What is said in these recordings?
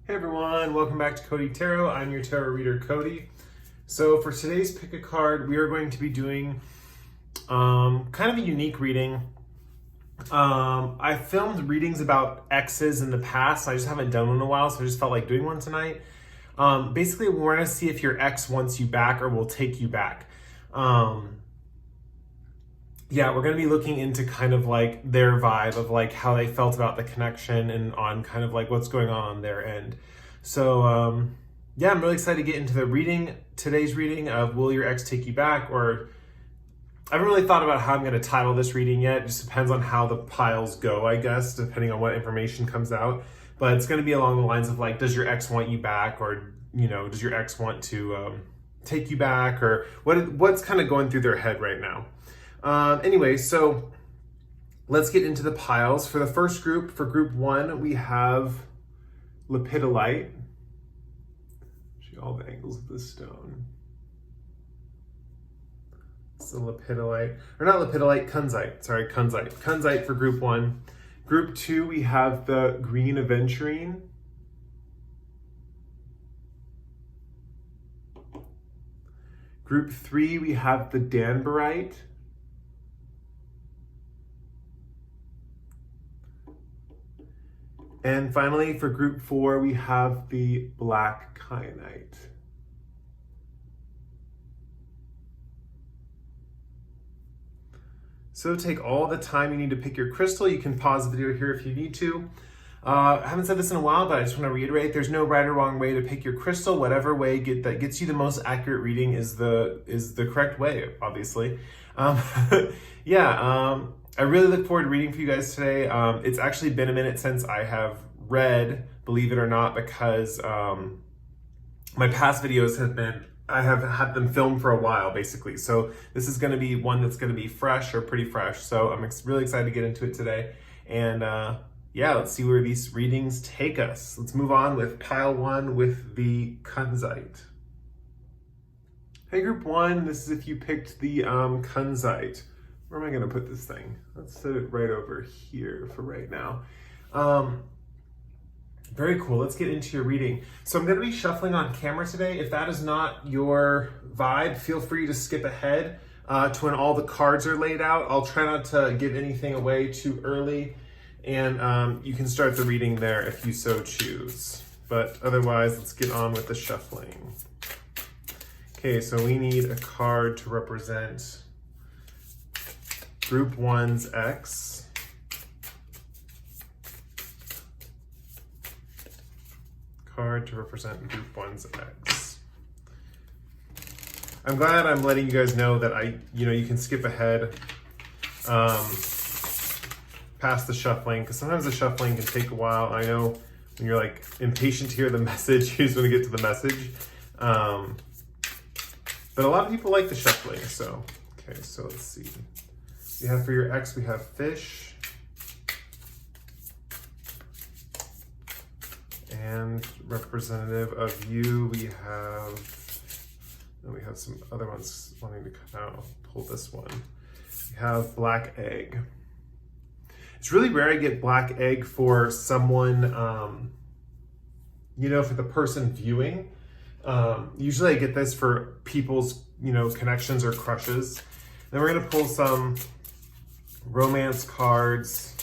Hey everyone, welcome back to Cody Tarot. I'm your tarot reader, Cody. So for today's pick a card, we are going to be doing kind of a unique reading. I filmed readings about exes in the past. I just haven't done one in a while, so I just felt like doing one tonight. Basically, we're going to see if your ex wants you back or will take you back. Yeah, we're going to be looking into kind of like their vibe of like how they felt about the connection and on kind of like what's going on their end. So yeah, I'm really excited to get into the reading, today's reading of Will Your Ex Take You Back? Or I haven't really thought about how I'm going to title this reading yet. It just depends on how the piles go, I guess, depending on what information comes out. But it's going to be along the lines of like, does your ex want you back? Or, you know, does your ex want to take you back? Or what's kind of going through their head right now? Anyway, so let's get into the piles. For the first group, for group one, we have lepidolite. See all the angles of this stone. It's the lepidolite, or not lepidolite, kunzite. Sorry, kunzite. Kunzite for group one. Group two, we have the green aventurine. Group three, we have the Danburite. And finally, for group four, we have the black Kyanite. So take all the time you need to pick your crystal. You can pause the video here if you need to. I haven't said this in a while, but I just want to reiterate, there's no right or wrong way to pick your crystal. Whatever way that gets you the most accurate reading is the correct way, obviously. I really look forward to reading for you guys today. It's actually been a minute since I have read, believe it or not, because my past videos I have had them filmed for a while, basically. So this is going to be one that's going to be fresh or pretty fresh. So I'm really excited to get into it today. And yeah, let's see where these readings take us. Let's move on with pile one with the Kunzite. Hey, group one, this is if you picked the Kunzite. Where am I going to put this thing? Let's set it right over here for right now. Very cool. Let's get into your reading. So I'm going to be shuffling on camera today. If that is not your vibe, feel free to skip ahead to when all the cards are laid out. I'll try not to give anything away too early, and you can start the reading there if you so choose. But otherwise, let's get on with the shuffling. Okay, so we need a card to represent Group 1's ex. Card to represent Group 1's ex. I'm glad I'm letting you guys know that you can skip ahead past the shuffling, because sometimes the shuffling can take a while. I know when you're like impatient to hear the message, you just want to get to the message. But a lot of people like the shuffling, so okay, so let's see. We have for your ex, we have fish. And representative of you, we have some other ones wanting to come out. I'll pull this one. We have black egg. It's really rare I get black egg for someone, for the person viewing. Usually I get this for people's, connections or crushes. Then we're gonna pull some romance cards.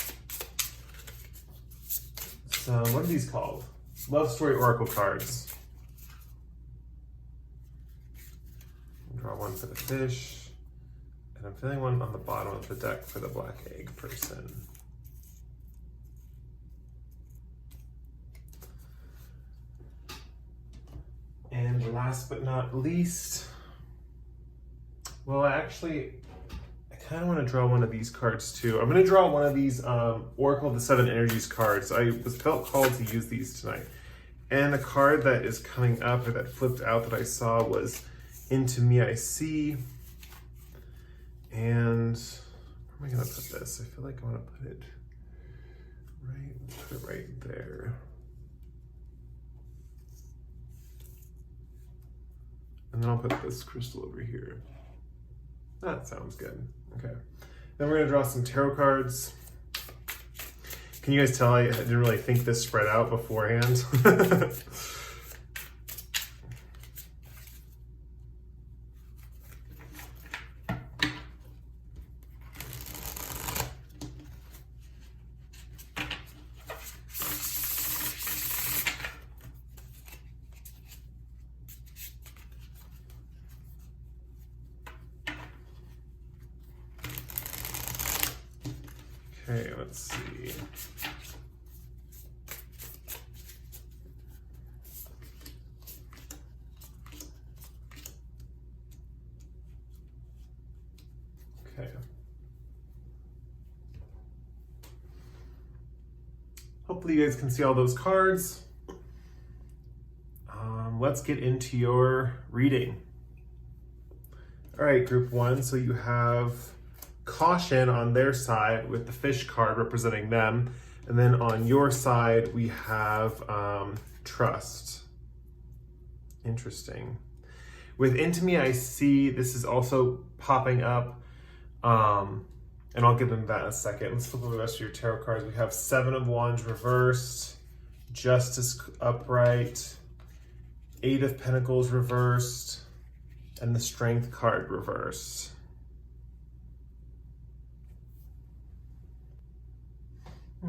Some, what are these called? Love story oracle cards. Draw one for the fish, and I'm feeling one on the bottom of the deck for the black egg person. And last but not least, well, actually, I kind of want to draw one of these cards too. I'm going to draw one of these Oracle of the Seven Energies cards. I felt called to use these tonight. And the card that is coming up, or that flipped out that I saw, was Into Me I See. And where am I going to put this? I feel like I want to put it right there. And then I'll put this crystal over here. That sounds good. Okay. Then we're going to draw some tarot cards. Can you guys tell I didn't really think this spread out beforehand? Okay, let's see. Okay. Hopefully you guys can see all those cards. Let's get into your reading. All right, group one. So you have caution on their side with the fish card representing them. And then on your side, we have trust. Interesting. With into me, I see this is also popping up. And I'll get into that in a second. Let's flip over the rest of your tarot cards. We have Seven of Wands reversed, Justice upright, Eight of Pentacles reversed, and the Strength card reversed.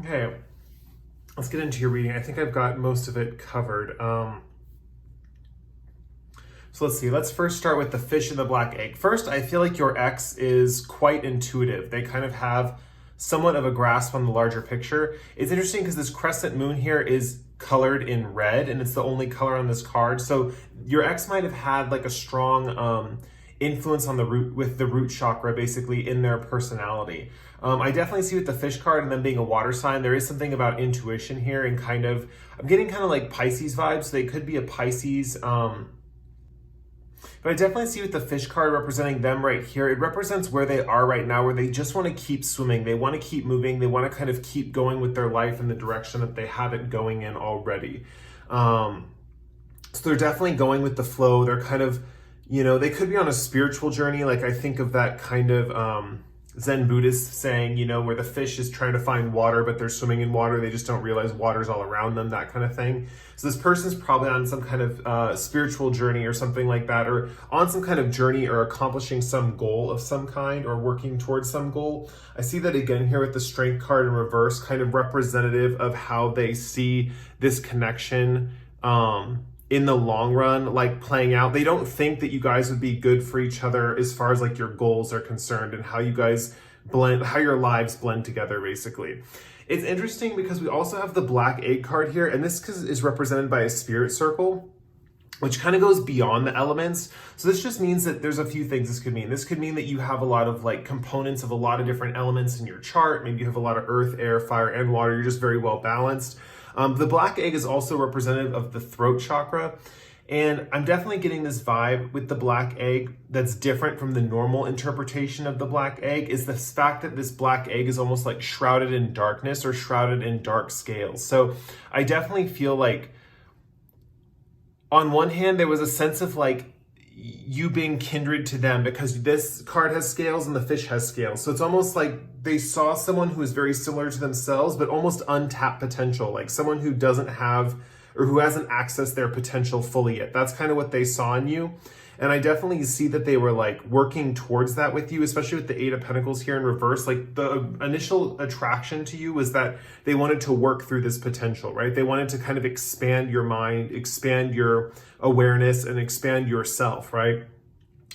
Okay, let's get into your reading. I think I've got most of it covered. So let's see, let's first start with the fish and the black egg. First, I feel like your ex is quite intuitive. They kind of have somewhat of a grasp on the larger picture. It's interesting because this crescent moon here is colored in red and it's the only color on this card. So your ex might have had like a strong influence on the root chakra basically in their personality. I definitely see with the fish card and them being a water sign, there is something about intuition here and kind of, I'm getting kind of like Pisces vibes. So they could be a Pisces, but I definitely see with the fish card representing them right here, it represents where they are right now, where they just want to keep swimming. They want to keep moving. They want to kind of keep going with their life in the direction that they have it going in already. So they're definitely going with the flow. They're kind of, you know, they could be on a spiritual journey. Like I think of that kind of Zen Buddhist saying, you know, where the fish is trying to find water, but they're swimming in water. They just don't realize water's all around them, that kind of thing. So this person's probably on some kind of spiritual journey or something like that, or on some kind of journey or accomplishing some goal of some kind or working towards some goal. I see that again here with the Strength card in reverse, kind of representative of how they see this connection in the long run, like playing out. They don't think that you guys would be good for each other as far as like your goals are concerned and how you guys blend, how your lives blend together basically. It's interesting because we also have the black egg card here, and this is represented by a spirit circle, which kind of goes beyond the elements. So this just means that there's a few things this could mean. This could mean that you have a lot of like components of a lot of different elements in your chart. Maybe you have a lot of earth, air, fire, and water. You're just very well balanced. The black egg is also representative of the throat chakra. And I'm definitely getting this vibe with the black egg that's different from the normal interpretation of the black egg, is the fact that this black egg is almost like shrouded in darkness or shrouded in dark scales. So I definitely feel like on one hand, there was a sense of like you being kindred to them because this card has scales and the fish has scales. So it's almost like they saw someone who is very similar to themselves, but almost untapped potential, like someone who doesn't have or who hasn't accessed their potential fully yet. That's kind of what they saw in you. And I definitely see that they were like working towards that with you, especially with the Eight of Pentacles here in reverse. Like the initial attraction to you was that they wanted to work through this potential, right? They wanted to kind of expand your mind, expand your awareness, and expand yourself, right?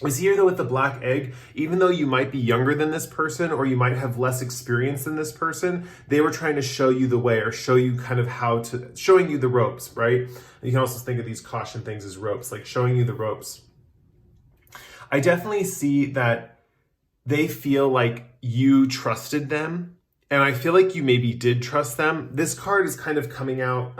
We see here though with the black egg, even though you might be younger than this person or you might have less experience than this person, they were trying to show you the way or show you kind of how to, showing you the ropes, right? You can also think of these caution things as ropes, like showing you the ropes. I definitely see that they feel like you trusted them, and I feel like you maybe did trust them. This card is kind of coming out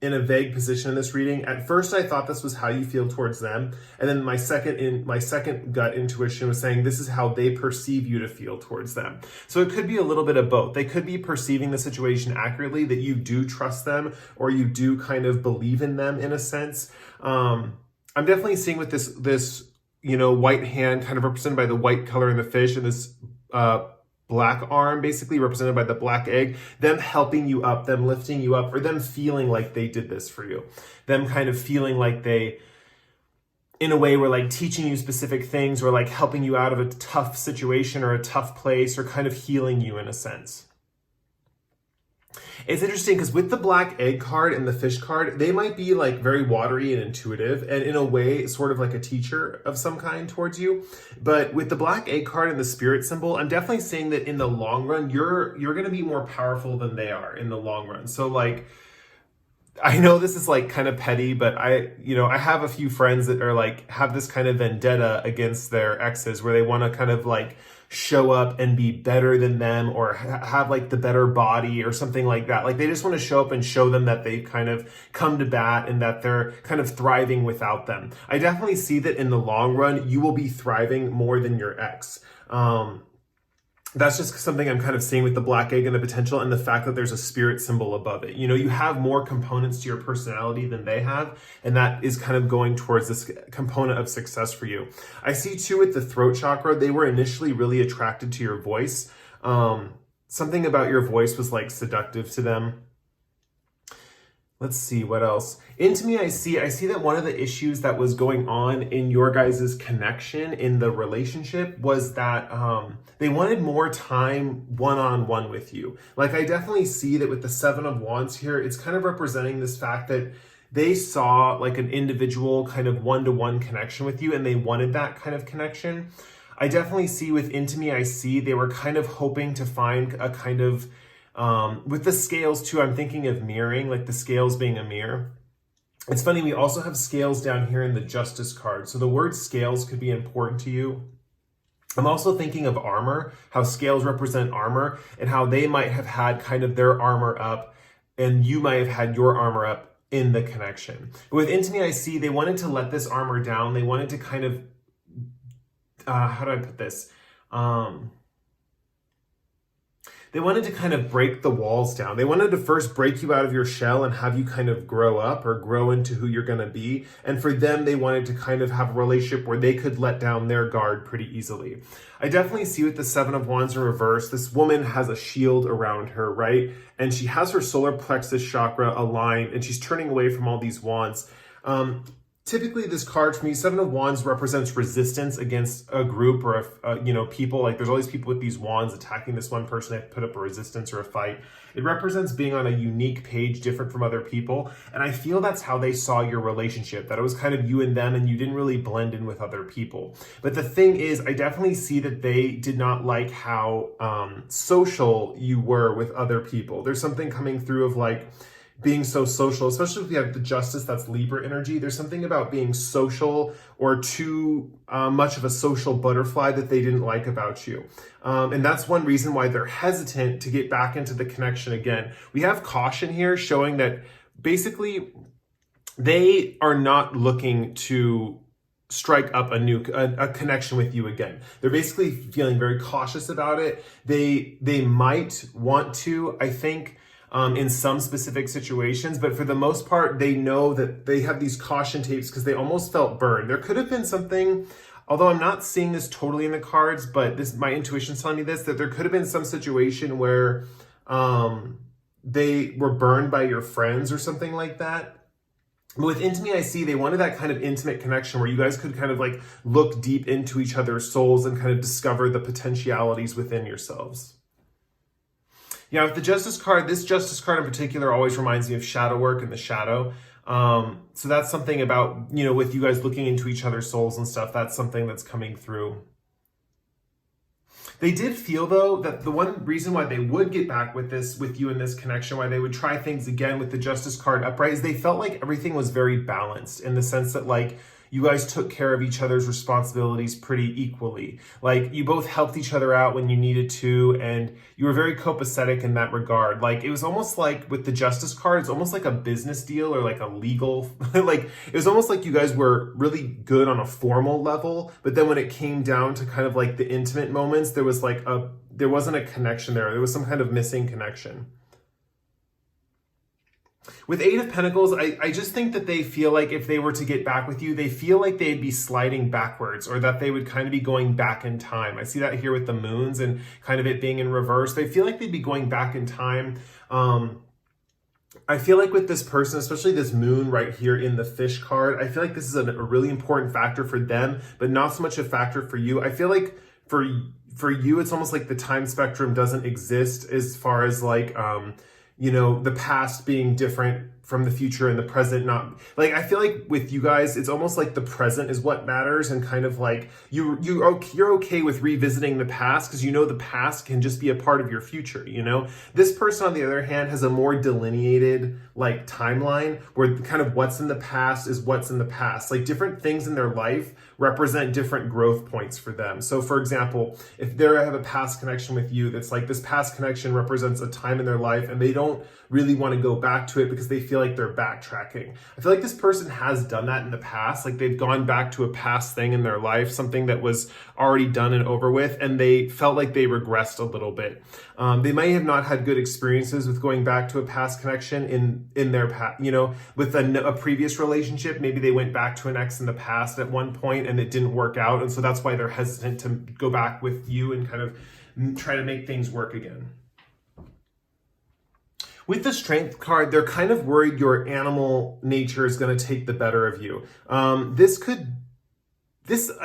in a vague position in this reading. At first, I thought this was how you feel towards them, and then my second gut intuition was saying this is how they perceive you to feel towards them. So it could be a little bit of both. They could be perceiving the situation accurately, that you do trust them or you do kind of believe in them in a sense. I'm definitely seeing with this you know, white hand kind of represented by the white color in the fish and this black arm, basically represented by the black egg, them helping you up, them lifting you up, or them feeling like they did this for you. Them kind of feeling like they, in a way, were like teaching you specific things, or like helping you out of a tough situation or a tough place, or kind of healing you in a sense. It's interesting because with the black egg card and the fish card, they might be like very watery and intuitive, and in a way sort of like a teacher of some kind towards you. But with the black egg card and the spirit symbol, I'm definitely saying that in the long run, you're going to be more powerful than they are in the long run. So like, I know this is like kind of petty, but I have a few friends that are like, have this kind of vendetta against their exes, where they want to kind of like show up and be better than them, or have like the better body or something like that. Like they just want to show up and show them that they've kind of come to bat and that they're kind of thriving without them. I definitely see that in the long run, you will be thriving more than your ex. That's just something I'm kind of seeing with the black egg and the potential, and the fact that there's a spirit symbol above it. You have more components to your personality than they have, and that is kind of going towards this component of success for you. I see too with the throat chakra, they were initially really attracted to your voice. Something about your voice was like seductive to them. Let's see what else. Into me, I see that one of the issues that was going on in your guys' connection in the relationship was that they wanted more time one-on-one with you. Like I definitely see that with the 7 of Wands here, it's kind of representing this fact that they saw like an individual kind of one-to-one connection with you, and they wanted that kind of connection. I definitely see with Into Me, I see they were kind of hoping to find a kind of, with the scales too, I'm thinking of mirroring, like the scales being a mirror. It's funny, we also have scales down here in the Justice card. So the word scales could be important to you. I'm also thinking of armor, how scales represent armor, and how they might have had kind of their armor up, and you might have had your armor up in the connection. But with Into Me, I see they wanted to let this armor down. They wanted to kind of, how do I put this? They wanted to kind of break the walls down. They wanted to first break you out of your shell and have you kind of grow up or grow into who you're going to be. And for them, they wanted to kind of have a relationship where they could let down their guard pretty easily. I definitely see with the 7 of Wands in reverse, this woman has a shield around her, right? And she has her solar plexus chakra aligned, and she's turning away from all these wands. Typically, this card for me, 7 of Wands, represents resistance against a group or people. Like there's all these people with these wands attacking this one person. They have to put up a resistance or a fight. It represents being on a unique page, different from other people. And I feel that's how they saw your relationship, that it was kind of you and them, and you didn't really blend in with other people. But the thing is, I definitely see that they did not like how social you were with other people. There's something coming through of like, being so social, especially if you have the Justice, that's Libra energy. There's something about being social or too much of a social butterfly that they didn't like about you. And that's one reason why they're hesitant to get back into the connection again. We have caution here showing that basically they are not looking to strike up a connection with you again. They're basically feeling very cautious about it. They might want to, I think, in some specific situations, but for the most part, they know that they have these caution tapes because they almost felt burned. There could have been something, although I'm not seeing this totally in the cards, but my intuition's telling me this, that there could have been some situation where they were burned by your friends or something like that. But with Into Me, I see they wanted that kind of intimate connection where you guys could kind of like look deep into each other's souls and kind of discover the potentialities within yourselves. Yeah, with the Justice card, this Justice card in particular always reminds me of shadow work and the shadow. So that's something about, with you guys looking into each other's souls and stuff, that's something that's coming through. They did feel, though, that the one reason why they would get back with you in this connection, why they would try things again with the Justice card upright, is they felt like everything was very balanced in the sense that, like, you guys took care of each other's responsibilities pretty equally. Like, you both helped each other out when you needed to, and you were very copacetic in that regard. Like, it was almost like with the Justice card, it's almost like a business deal or like a legal, like, it was almost like you guys were really good on a formal level, but then when it came down to kind of like the intimate moments, there wasn't a connection there. There was some kind of missing connection. With Eight of Pentacles, I just think that they feel like if they were to get back with you, they feel like they'd be sliding backwards, or that they would kind of be going back in time. I see that here with the moons and kind of it being in reverse. They feel like they'd be going back in time. I feel like with this person, especially this moon right here in the fish card, I feel like this is a really important factor for them, but not so much a factor for you. I feel like for you, it's almost like the time spectrum doesn't exist as far as like, you know, the past being different from the future and the present not. Like, I feel like with you guys, it's almost like the present is what matters, and kind of like you're okay with revisiting the past because you know the past can just be a part of your future, you know? This person, on the other hand, has a more delineated like timeline where kind of what's in the past is what's in the past. Like, different things in their life represent different growth points for them. So for example, if they have a past connection with you, that's like this past connection represents a time in their life and they don't really want to go back to it because they feel like they're backtracking. I feel like this person has done that in the past. Like, they've gone back to a past thing in their life, something that was already done and over with, and they felt like they regressed a little bit. They may have not had good experiences with going back to a past connection in their past, you know, with a previous relationship. Maybe they went back to an ex in the past at one point and it didn't work out. And so that's why they're hesitant to go back with you and kind of try to make things work again. With the Strength card, they're kind of worried your animal nature is going to take the better of you. I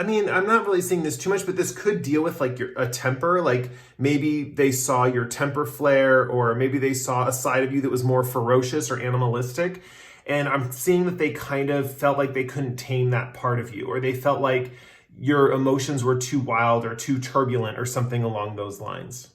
mean, I'm not really seeing this too much, but this could deal with like a temper. Like, maybe they saw your temper flare, or maybe they saw a side of you that was more ferocious or animalistic. And I'm seeing that they kind of felt like they couldn't tame that part of you, or they felt like your emotions were too wild or too turbulent or something along those lines.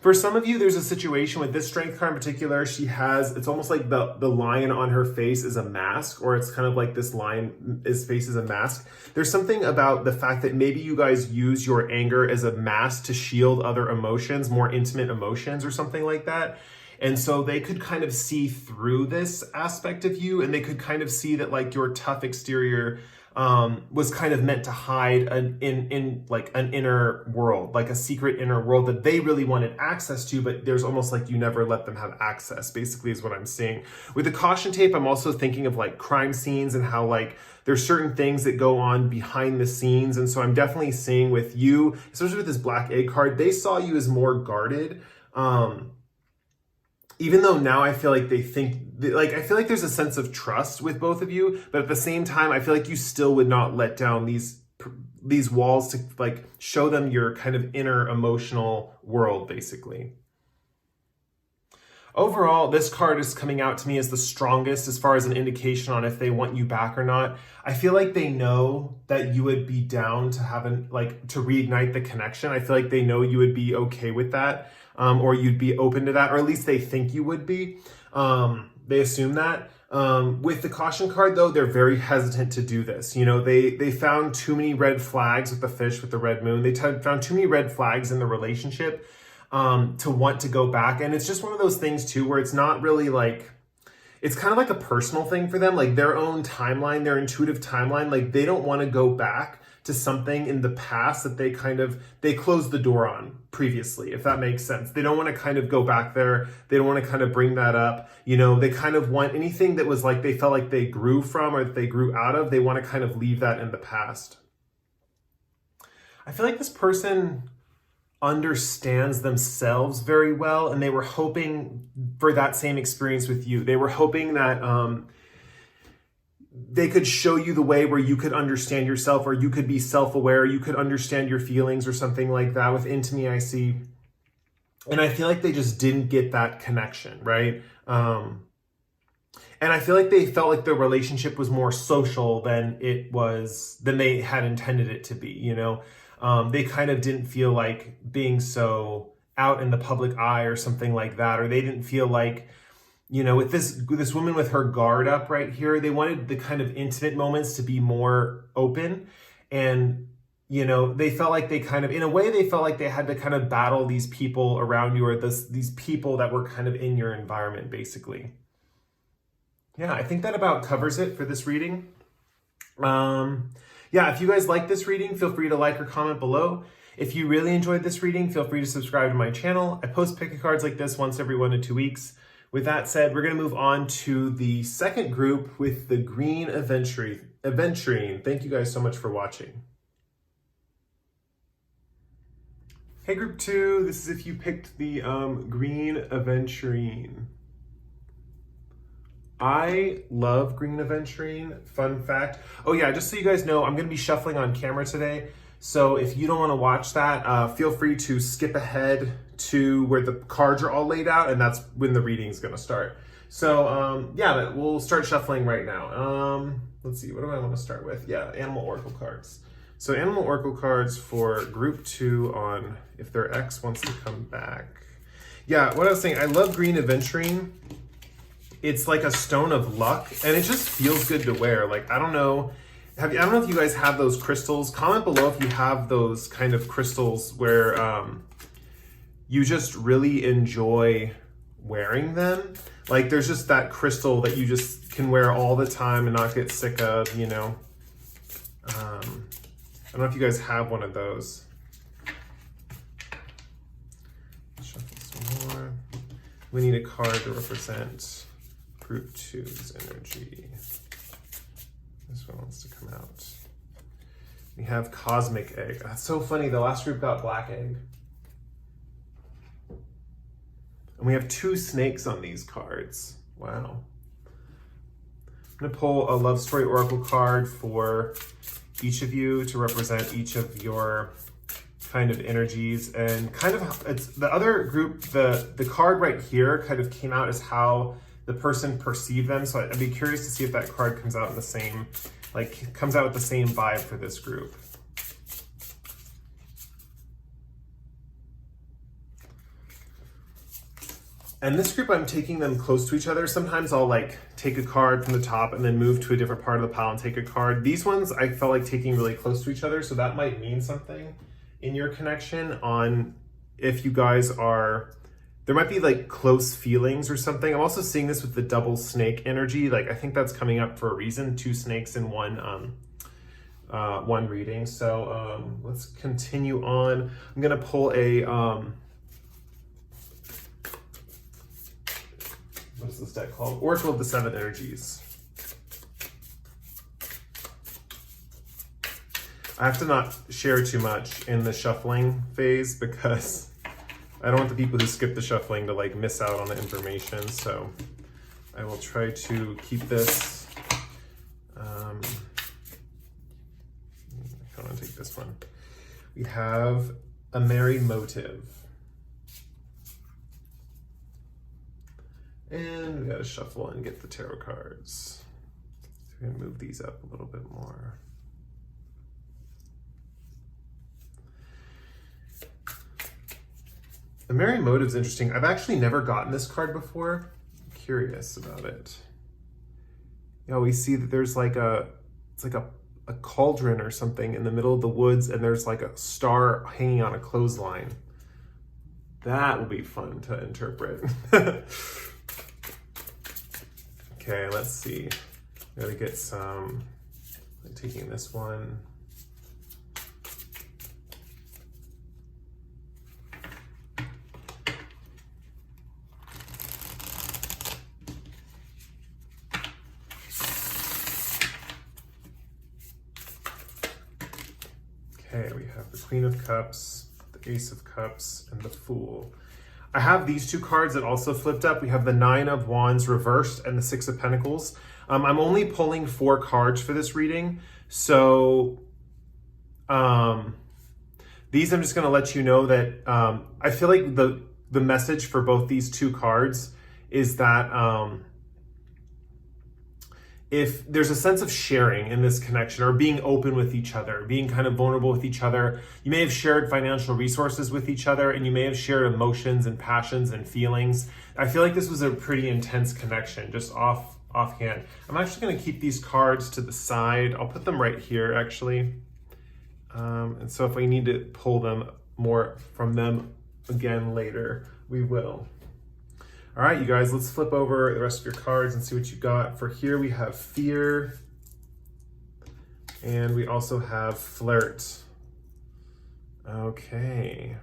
For some of you, there's a situation with this Strength card in particular. It's almost like the lion on her face is a mask, or it's kind of like this lion's face is a mask. There's something about the fact that maybe you guys use your anger as a mask to shield other emotions, more intimate emotions or something like that. And so they could kind of see through this aspect of you, and they could kind of see that like your tough exterior was kind of meant to hide in like an inner world, like a secret inner world that they really wanted access to, but there's almost like you never let them have access, basically, is what I'm seeing. With the caution tape, I'm also thinking of like crime scenes and how like there's certain things that go on behind the scenes. And so I'm definitely seeing with you, especially with this Black Egg card, they saw you as more guarded. Even though now I feel like they think, like, I feel like there's a sense of trust with both of you, but at the same time, I feel like you still would not let down these walls to like show them your kind of inner emotional world, basically. Overall, this card is coming out to me as the strongest as far as an indication on if they want you back or not. I feel like they know that you would be down to to reignite the connection. I feel like they know you would be okay with that. Or you'd be open to that, or at least they think you would be. They assume that. With the caution card, though, they're very hesitant to do this. You know, they found too many red flags with the fish, with the red moon. They found too many red flags in the relationship to want to go back. And it's just one of those things, too, where it's not really like, it's kind of like a personal thing for them, like their own timeline, their intuitive timeline. Like, they don't want to go back to something in the past that they closed the door on previously, if that makes sense. They don't want to kind of go back there. They don't want to kind of bring that up. You know, they kind of want anything that was like they felt like they grew from or that they grew out of, they want to kind of leave that in the past. I feel like this person understands themselves very well, and they were hoping for that same experience with you. They were hoping that they could show you the way where you could understand yourself, or you could be self-aware, you could understand your feelings or something like that. With Into Me, I see. And I feel like they just didn't get that connection, right? And I feel like they felt like the relationship was more social than they had intended it to be, you know? They kind of didn't feel like being so out in the public eye or something like that, or they didn't feel like, you know, with this woman with her guard up right here, they wanted the kind of intimate moments to be more open. And, you know, they felt like they kind of, in a way, they felt like they had to kind of battle these people around you, or these people that were kind of in your environment, basically. Yeah, I think that about covers it for this reading. Yeah, if you guys like this reading, feel free to like or comment below. If you really enjoyed this reading, feel free to subscribe to my channel. I post pick-a-cards like this once every 1 to 2 weeks. With that said, we're going to move on to the second group with the green Aventurine. Thank you guys so much for watching. Hey group 2, this is if you picked the green Aventurine. I love green Aventurine, fun fact. Oh yeah, just so you guys know, I'm going to be shuffling on camera today. So if you don't want to watch that, feel free to skip ahead to where the cards are all laid out, and that's when the reading is going to start. So yeah, we'll start shuffling right now. Let's see, what do I want to start with? Yeah, Animal Oracle cards. So Animal Oracle cards for group 2 on if their ex wants to come back. Yeah, what I was saying, I love green Aventurine. It's like a stone of luck, and it just feels good to wear. Like, I don't know, I don't know if you guys have those crystals. Comment below if you have those kind of crystals where you just really enjoy wearing them. Like, there's just that crystal that you just can wear all the time and not get sick of, you know. I don't know if you guys have one of those. Shuffle some more. We need a card to represent Group 2's energy. This one wants to come out. We have Cosmic Egg. That's so funny. The last group got Black Egg. And we have 2 snakes on these cards. Wow. I'm going to pull a Love Story Oracle card for each of you to represent each of your kind of energies, and kind of it's the other group, the card right here kind of came out as how the person perceived them. So I'd be curious to see if that card comes out in the same, like comes out with the same vibe for this group. And this group, I'm taking them close to each other. Sometimes I'll like take a card from the top and then move to a different part of the pile and take a card. These ones I felt like taking really close to each other. So that might mean something in your connection on if you guys are, there might be like close feelings or something. I'm also seeing this with the double snake energy. Like I think that's coming up for a reason, 2 snakes in one reading. So let's continue on. I'm gonna pull a, what is this deck called? Oracle of the 7 Energies. I have to not share too much in the shuffling phase because I don't want the people who skip the shuffling to like miss out on the information. So I will try to keep this. I want to take this one. We have A Merry Motive. And we gotta shuffle and get the tarot cards. So we're gonna move these up a little bit more. The Merry Motive's interesting. I've actually never gotten this card before. I'm curious about it. You know, we see that there's like it's like a cauldron or something in the middle of the woods, and there's like a star hanging on a clothesline. That will be fun to interpret. Okay, let's see. Gotta get some, I'm taking this one. Okay, we have the Queen of Cups, the Ace of Cups, and the Fool. I have these 2 cards that also flipped up. We have the 9 of Wands reversed and the 6 of Pentacles. I'm only pulling 4 cards for this reading. So these I'm just gonna let you know that I feel like the message for both these 2 cards is that if there's a sense of sharing in this connection or being open with each other, being kind of vulnerable with each other, you may have shared financial resources with each other, and you may have shared emotions and passions and feelings. I feel like this was a pretty intense connection, just offhand. I'm actually gonna keep these cards to the side. I'll put them right here, actually. And so if we need to pull them more from them again later, we will. All right, you guys, let's flip over the rest of your cards and see what you got. For here, we have Fear, and we also have Flirt. Okay.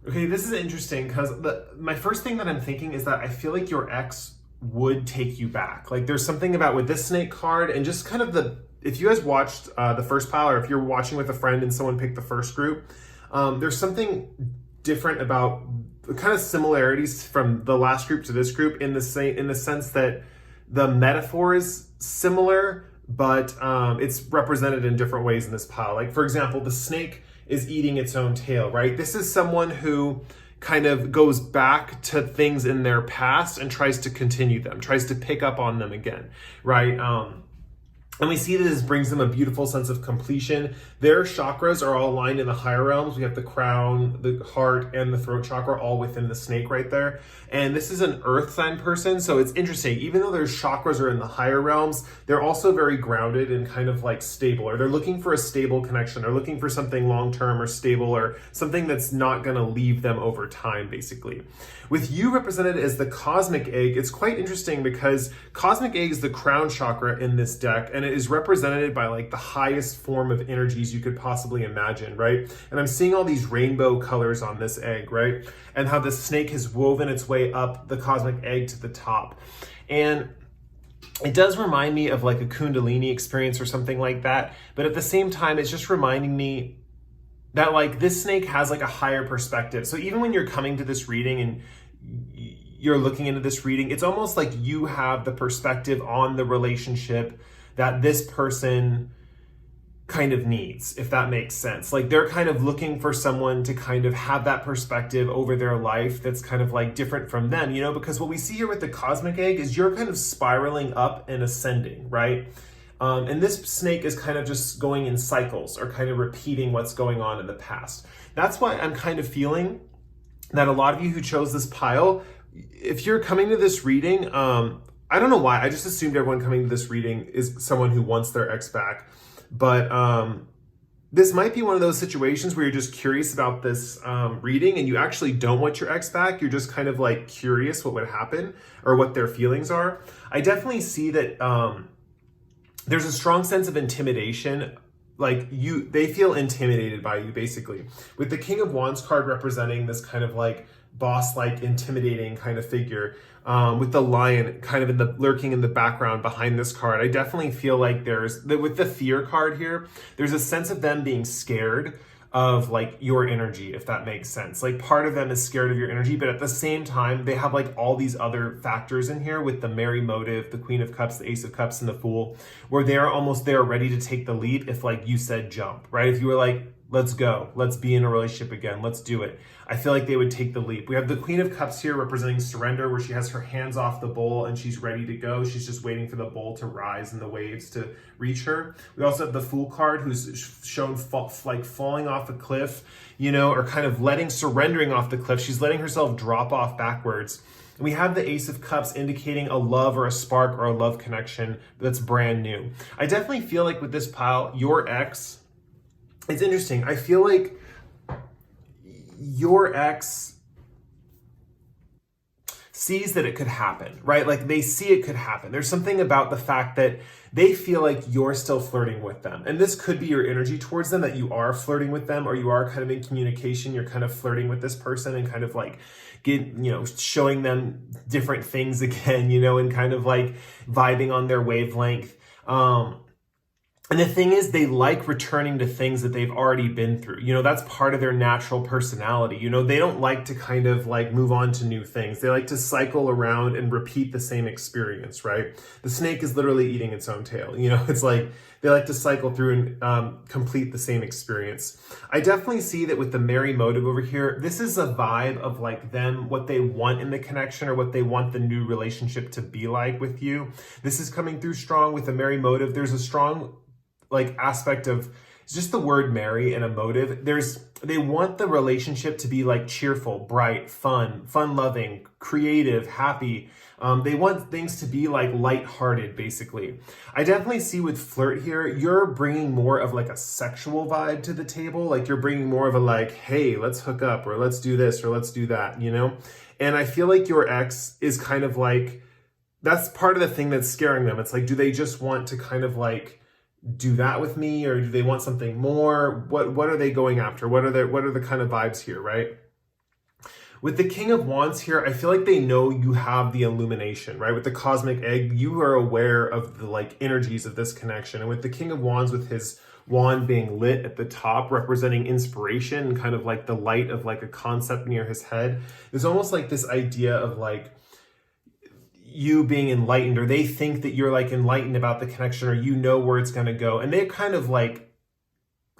Okay, this is interesting because my first thing that I'm thinking is that I feel like your ex would take you back. Like there's something about with this snake card and just kind of if you guys watched the first pile, or if you're watching with a friend and someone picked the first group, there's something different about the kind of similarities from the last group to this group in the sense that the metaphor is similar, but it's represented in different ways in this pile. Like for example, the snake is eating its own tail, right? This is someone who kind of goes back to things in their past and tries to continue them, tries to pick up on them again, right? And we see that this brings them a beautiful sense of completion. Their chakras are all aligned in the higher realms. We have the crown, the heart, and the throat chakra all within the snake right there. And this is an earth sign person, so it's interesting. Even though their chakras are in the higher realms, they're also very grounded and kind of like stable, or they're looking for a stable connection. They're looking for something long-term or stable, or something that's not gonna leave them over time, basically. With you represented as the cosmic egg, it's quite interesting because cosmic egg is the crown chakra in this deck, and it is represented by like the highest form of energies you could possibly imagine, right? And I'm seeing all these rainbow colors on this egg, right? And how the snake has woven its way up the cosmic egg to the top. And it does remind me of like a Kundalini experience or something like that. But at the same time, it's just reminding me that like this snake has like a higher perspective. So even when you're coming to this reading and you're looking into this reading, it's almost like you have the perspective on the relationship that this person kind of needs, if that makes sense. Like they're kind of looking for someone to kind of have that perspective over their life that's kind of like different from them, you know, because what we see here with the cosmic egg is you're kind of spiraling up and ascending, right? And this snake is kind of just going in cycles or kind of repeating what's going on in the past. That's why I'm kind of feeling that a lot of you who chose this pile, if you're coming to this reading, I don't know why, I just assumed everyone coming to this reading is someone who wants their ex back. But this might be one of those situations where you're just curious about this reading and you actually don't want your ex back. You're just kind of like curious what would happen or what their feelings are. I definitely see that there's a strong sense of intimidation. Like they feel intimidated by you, basically. With the King of Wands card representing this kind of like boss-like, intimidating kind of figure, with the lion kind of lurking in the background behind this card, I definitely feel like with the fear card here, there's a sense of them being scared of like your energy, if that makes sense. Like part of them is scared of your energy, but at the same time, they have like all these other factors in here with the Merry Motive, the Queen of Cups, the Ace of Cups, and the Fool, where they're almost there ready to take the leap if like you said jump, right? If you were like, let's go, let's be in a relationship again, let's do it, I feel like they would take the leap. We have the Queen of Cups here representing surrender, where she has her hands off the bowl and she's ready to go. She's just waiting for the bowl to rise and the waves to reach her. We also have the Fool card, who's shown like falling off a cliff, you know, or kind of surrendering off the cliff. She's letting herself drop off backwards. And we have the Ace of Cups indicating a love or a spark or a love connection that's brand new. I definitely feel like with this pile, your ex, it's interesting. I feel like your ex sees that it could happen, right? Like they see it could happen. There's something about the fact that they feel like you're still flirting with them. And this could be your energy towards them, that you are flirting with them, or you are kind of in communication. You're kind of flirting with this person and kind of like showing them different things again, you know, and kind of like vibing on their wavelength. And the thing is, they like returning to things that they've already been through. You know, that's part of their natural personality. You know, they don't like to kind of like move on to new things. They like to cycle around and repeat the same experience, right? The snake is literally eating its own tail. You know, it's like they like to cycle through and complete the same experience. I definitely see that with the Merry Motive over here, this is a vibe of like them, what they want in the connection or what they want the new relationship to be like with you. This is coming through strong with the Merry Motive. There's a strong like aspect of just the word merry and a motive. They want the relationship to be like cheerful, bright, fun-loving, creative, happy. They want things to be like lighthearted, basically. I definitely see with flirt here, you're bringing more of like a sexual vibe to the table. Like you're bringing more of a like, hey, let's hook up, or let's do this, or let's do that, you know? And I feel like your ex is kind of like, that's part of the thing that's scaring them. It's like, do they just want to kind of like do that with me, or do they want something more? What are they going after? What are the kind of vibes here, right? With the King of Wands here, I feel like they know you have the illumination, right? With the cosmic egg, you are aware of the like energies of this connection. And with the King of Wands, with his wand being lit at the top, representing inspiration and kind of like the light of like a concept near his head, there's almost like this idea of like you being enlightened, or they think that you're like enlightened about the connection, or you know where it's going to go. And they kind of like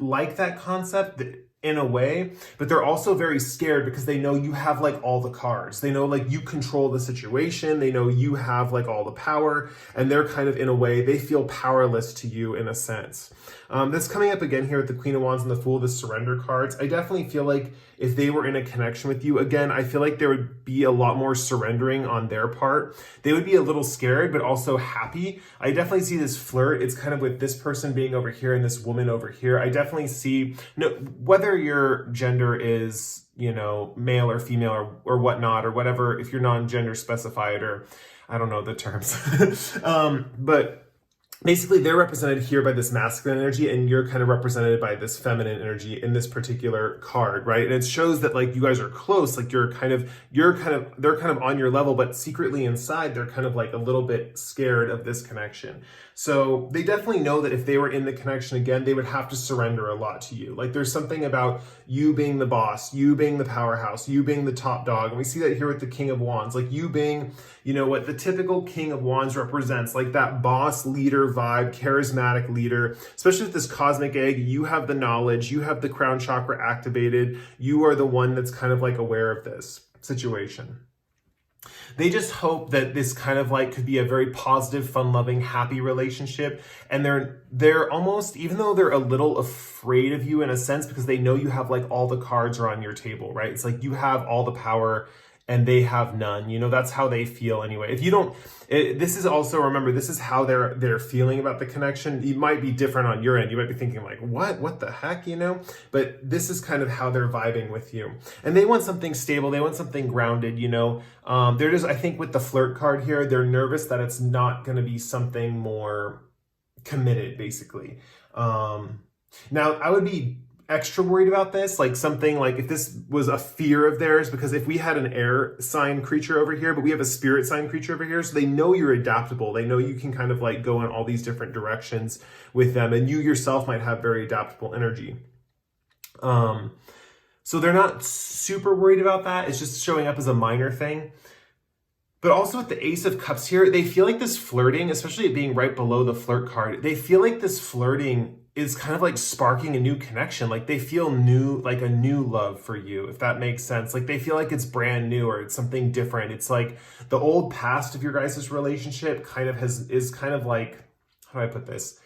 that concept in a way, but they're also very scared because they know you have like all the cards. They know like you control the situation. They know you have like all the power, and they're kind of in a way, they feel powerless to you in a sense. This coming up again here with the Queen of Wands and the Fool, the surrender cards. I definitely feel like if they were in a connection with you, again, I feel like there would be a lot more surrendering on their part. They would be a little scared, but also happy. I definitely see this flirt. It's kind of with this person being over here and this woman over here. I definitely see, whether your gender is, male or female or whatnot, or whatever, if you're non-gender specified, or I don't know the terms, but basically, they're represented here by this masculine energy, and you're kind of represented by this feminine energy in this particular card, right? And it shows that like you guys are close, like they're kind of on your level, but secretly inside, they're kind of like a little bit scared of this connection. So they definitely know that if they were in the connection again, they would have to surrender a lot to you. Like there's something about you being the boss, you being the powerhouse, you being the top dog. And we see that here with the King of Wands, like you being, what the typical King of Wands represents, like that boss leader vibe, charismatic leader, especially with this cosmic egg. You have the knowledge, you have the crown chakra activated. You are the one that's kind of like aware of this situation. They just hope that this kind of like could be a very positive, fun-loving, happy relationship. And they're almost, even though they're a little afraid of you in a sense, because they know you have like all the cards are on your table, right? It's like you have all the power and they have none. That's how they feel anyway. If you don't, this is also, remember, this is how they're feeling about the connection. You might be different on your end. You might be thinking like, what the heck, but this is kind of how they're vibing with you. And they want something stable. They want something grounded, they're just, I think with the flirt card here, they're nervous that it's not going to be something more committed, basically. Now I would be extra worried about this, like something like if this was a fear of theirs, because if we had an air sign creature over here, but we have a spirit sign creature over here, so they know you're adaptable. They know you can kind of like go in all these different directions with them, and you yourself might have very adaptable energy. So they're not super worried about that. It's just showing up as a minor thing. But also with the Ace of Cups here, they feel like this flirting, especially it being right below the flirt card, they feel like this flirting is kind of like sparking a new connection. Like they feel new, like a new love for you, if that makes sense. Like they feel like it's brand new or it's something different. It's like the old past of your guys' relationship kind of is kind of like, how do I put this?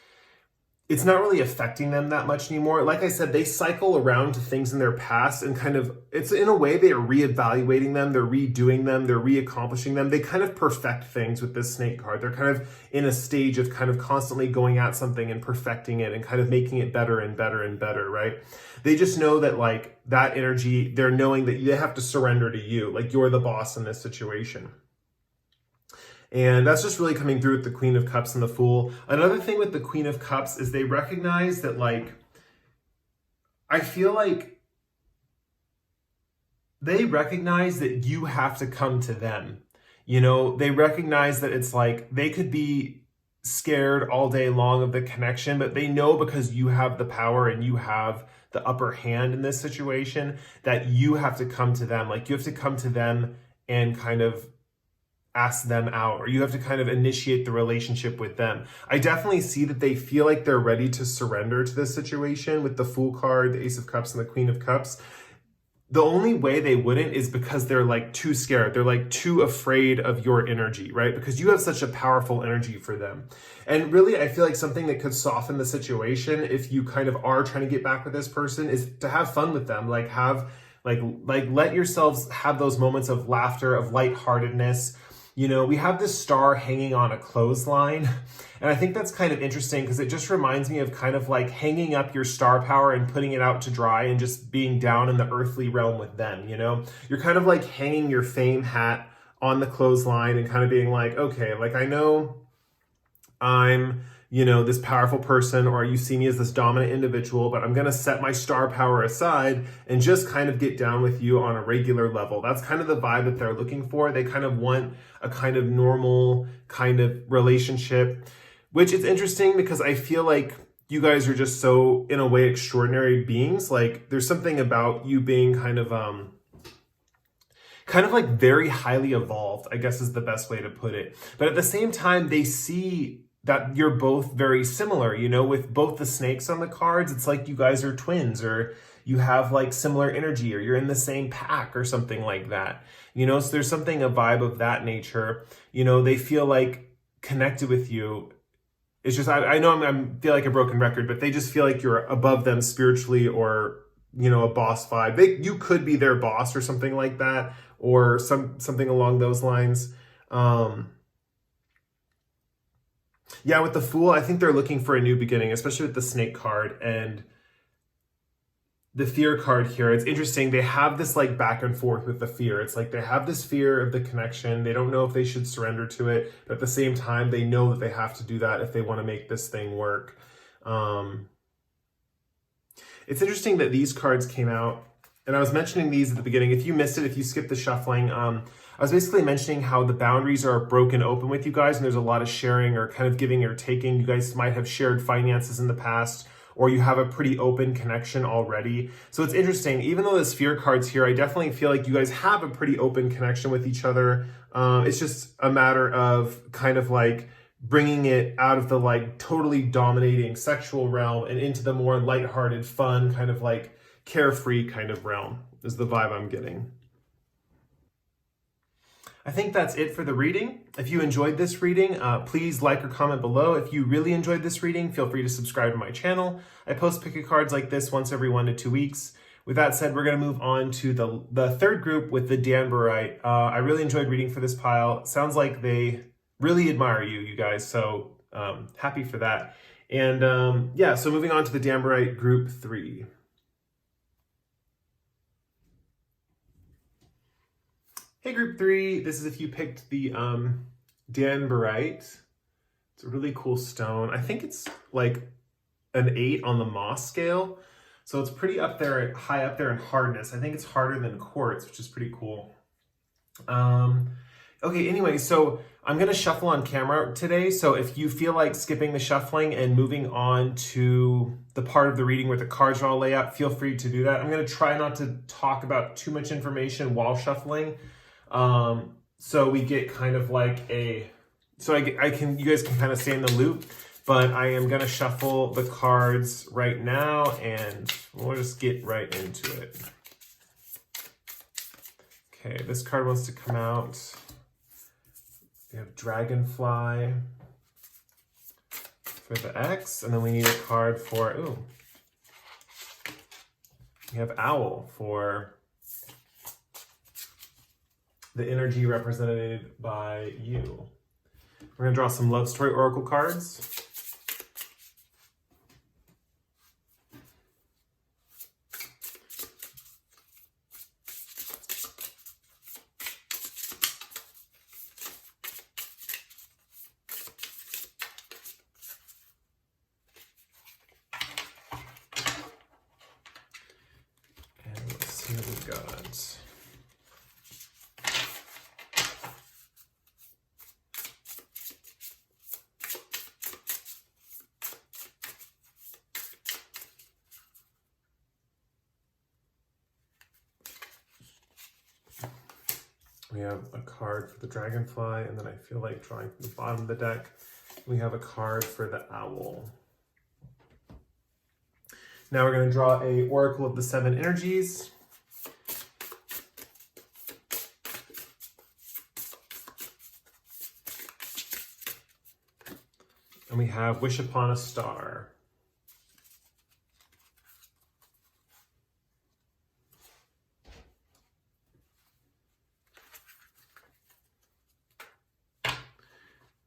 It's not really affecting them that much anymore. Like I said, they cycle around to things in their past and kind of, it's in a way they are reevaluating them, they're redoing them, they're reaccomplishing them. They kind of perfect things with this snake card. They're kind of in a stage of kind of constantly going at something and perfecting it and kind of making it better and better and better, right? They just know that like that energy, they're knowing that they have to surrender to you, like you're the boss in this situation. And that's just really coming through with the Queen of Cups and the Fool. Another thing with the Queen of Cups is they recognize that, like, I feel like they recognize that you have to come to them. They recognize that it's like they could be scared all day long of the connection, but they know because you have the power and you have the upper hand in this situation that you have to come to them. Like you have to come to them and kind of ask them out, or you have to kind of initiate the relationship with them. I definitely see that they feel like they're ready to surrender to this situation with the Fool card, the Ace of Cups, and the Queen of Cups. The only way they wouldn't is because they're like too scared. They're like too afraid of your energy, right? Because you have such a powerful energy for them. And really, I feel like something that could soften the situation if you kind of are trying to get back with this person is to have fun with them. Like let yourselves have those moments of laughter, of lightheartedness. We have this star hanging on a clothesline, and I think that's kind of interesting because it just reminds me of kind of like hanging up your star power and putting it out to dry and just being down in the earthly realm with them, You're kind of like hanging your fame hat on the clothesline and kind of being like, okay, like I know I'm, this powerful person, or you see me as this dominant individual, but I'm going to set my star power aside and just kind of get down with you on a regular level. That's kind of the vibe that they're looking for. They kind of want a kind of normal kind of relationship, which is interesting because I feel like you guys are just so, in a way, extraordinary beings. Like, there's something about you being kind of like very highly evolved, I guess is the best way to put it. But at the same time, they see that you're both very similar, with both the snakes on the cards. It's like you guys are twins, or you have like similar energy, or you're in the same pack or something like that. So there's a vibe of that nature. They feel like connected with you. It's just, I know I feel like a broken record, but they just feel like you're above them spiritually, or, a boss vibe. You could be their boss or something like that, or something along those lines. Yeah, with the Fool, I think they're looking for a new beginning, especially with the Snake card and the Fear card here. It's interesting. They have this like back and forth with the fear. It's like they have this fear of the connection. They don't know if they should surrender to it, but at the same time, they know that they have to do that if they want to make this thing work. It's interesting that these cards came out, and I was mentioning these at the beginning. If you missed it, if you skipped the shuffling, I was basically mentioning how the boundaries are broken open with you guys, and there's a lot of sharing or kind of giving or taking. You guys might have shared finances in the past, or you have a pretty open connection already. So it's interesting. Even though there's fear cards here, I definitely feel like you guys have a pretty open connection with each other. It's just a matter of kind of like bringing it out of the like totally dominating sexual realm and into the more lighthearted, fun, kind of like carefree kind of realm is the vibe I'm getting. I think that's it for the reading. If you enjoyed this reading, please like or comment below. If you really enjoyed this reading, feel free to subscribe to my channel. I post pick a cards like this once every 1 to 2 weeks. With that said, we're going to move on to the third group with the Danburite. I really enjoyed reading for this pile. Sounds like they really admire you guys, so happy for that. And yeah, so moving on to the Danburite group 3. Hey, group 3, this is if you picked the Danburite. It's a really cool stone. I think it's like an 8 on the Moss scale. So it's pretty up there, high up there in hardness. I think it's harder than quartz, which is pretty cool. Okay, anyway, so I'm going to shuffle on camera today. So if you feel like skipping the shuffling and moving on to the part of the reading where the cards are all laid out, feel free to do that. I'm going to try not to talk about too much information while shuffling. So we get kind of like you guys can kind of stay in the loop, but I am going to shuffle the cards right now and we'll just get right into it. Okay, this card wants to come out. We have Dragonfly for the X, and then we need a card for, we have Owl for the energy represented by you. We're going to draw some Love Story Oracle cards. And let's see what we got. We have a card for the Dragonfly, and then I feel like drawing from the bottom of the deck, we have a card for the Owl. Now we're going to draw a Oracle of the 7 Energies. And we have Wish Upon a Star.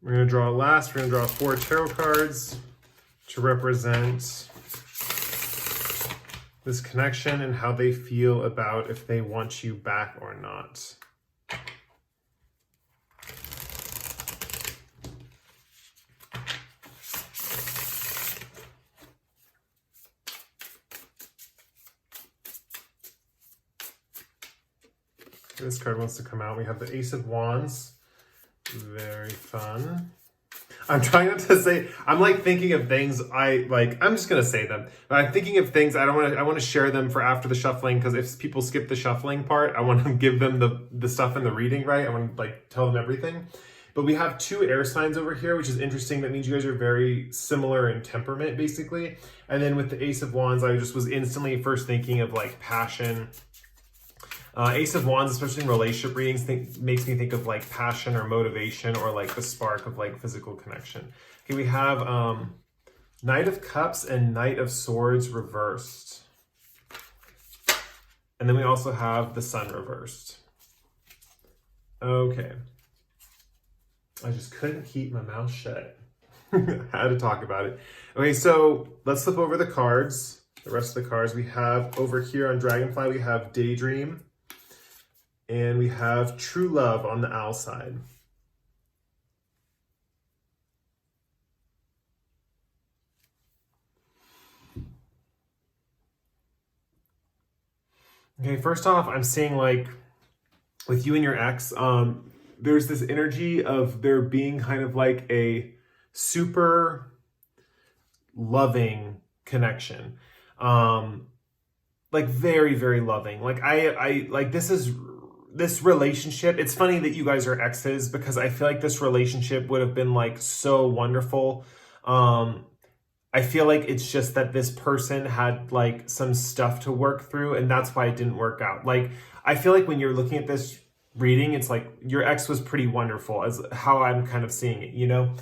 We're going to draw last. We're going to draw 4 tarot cards to represent this connection and how they feel about if they want you back or not. This card wants to come out. We have the Ace of Wands. Very fun. I'm trying not to say, I'm like thinking of things I'm just going to say them. But I'm thinking of things I want to share them for after the shuffling, because if people skip the shuffling part, I want to give them the stuff in the reading, right? I want to like tell them everything. But we have 2 air signs over here, which is interesting. That means you guys are very similar in temperament, basically. And then with the Ace of Wands, I just was instantly first thinking of like passion. Ace of Wands, especially in relationship readings, makes me think of like passion or motivation or like the spark of like physical connection. Okay, we have Knight of Cups and Knight of Swords reversed. And then we also have the Sun reversed. Okay. I just couldn't keep my mouth shut. Had to talk about it. Okay, so let's flip over the cards. The rest of the cards we have over here on Dragonfly, we have Daydream. And we have True Love on the owl side. Okay, first off, I'm seeing like with you and your ex, there's this energy of there being kind of like a super loving connection. Like very, very loving. Like I like this relationship, it's funny that you guys are exes because I feel like this relationship would have been like so wonderful. I feel like it's just that this person had like some stuff to work through and that's why it didn't work out. Like, I feel like when you're looking at this reading, it's like your ex was pretty wonderful as how I'm kind of seeing it, you know?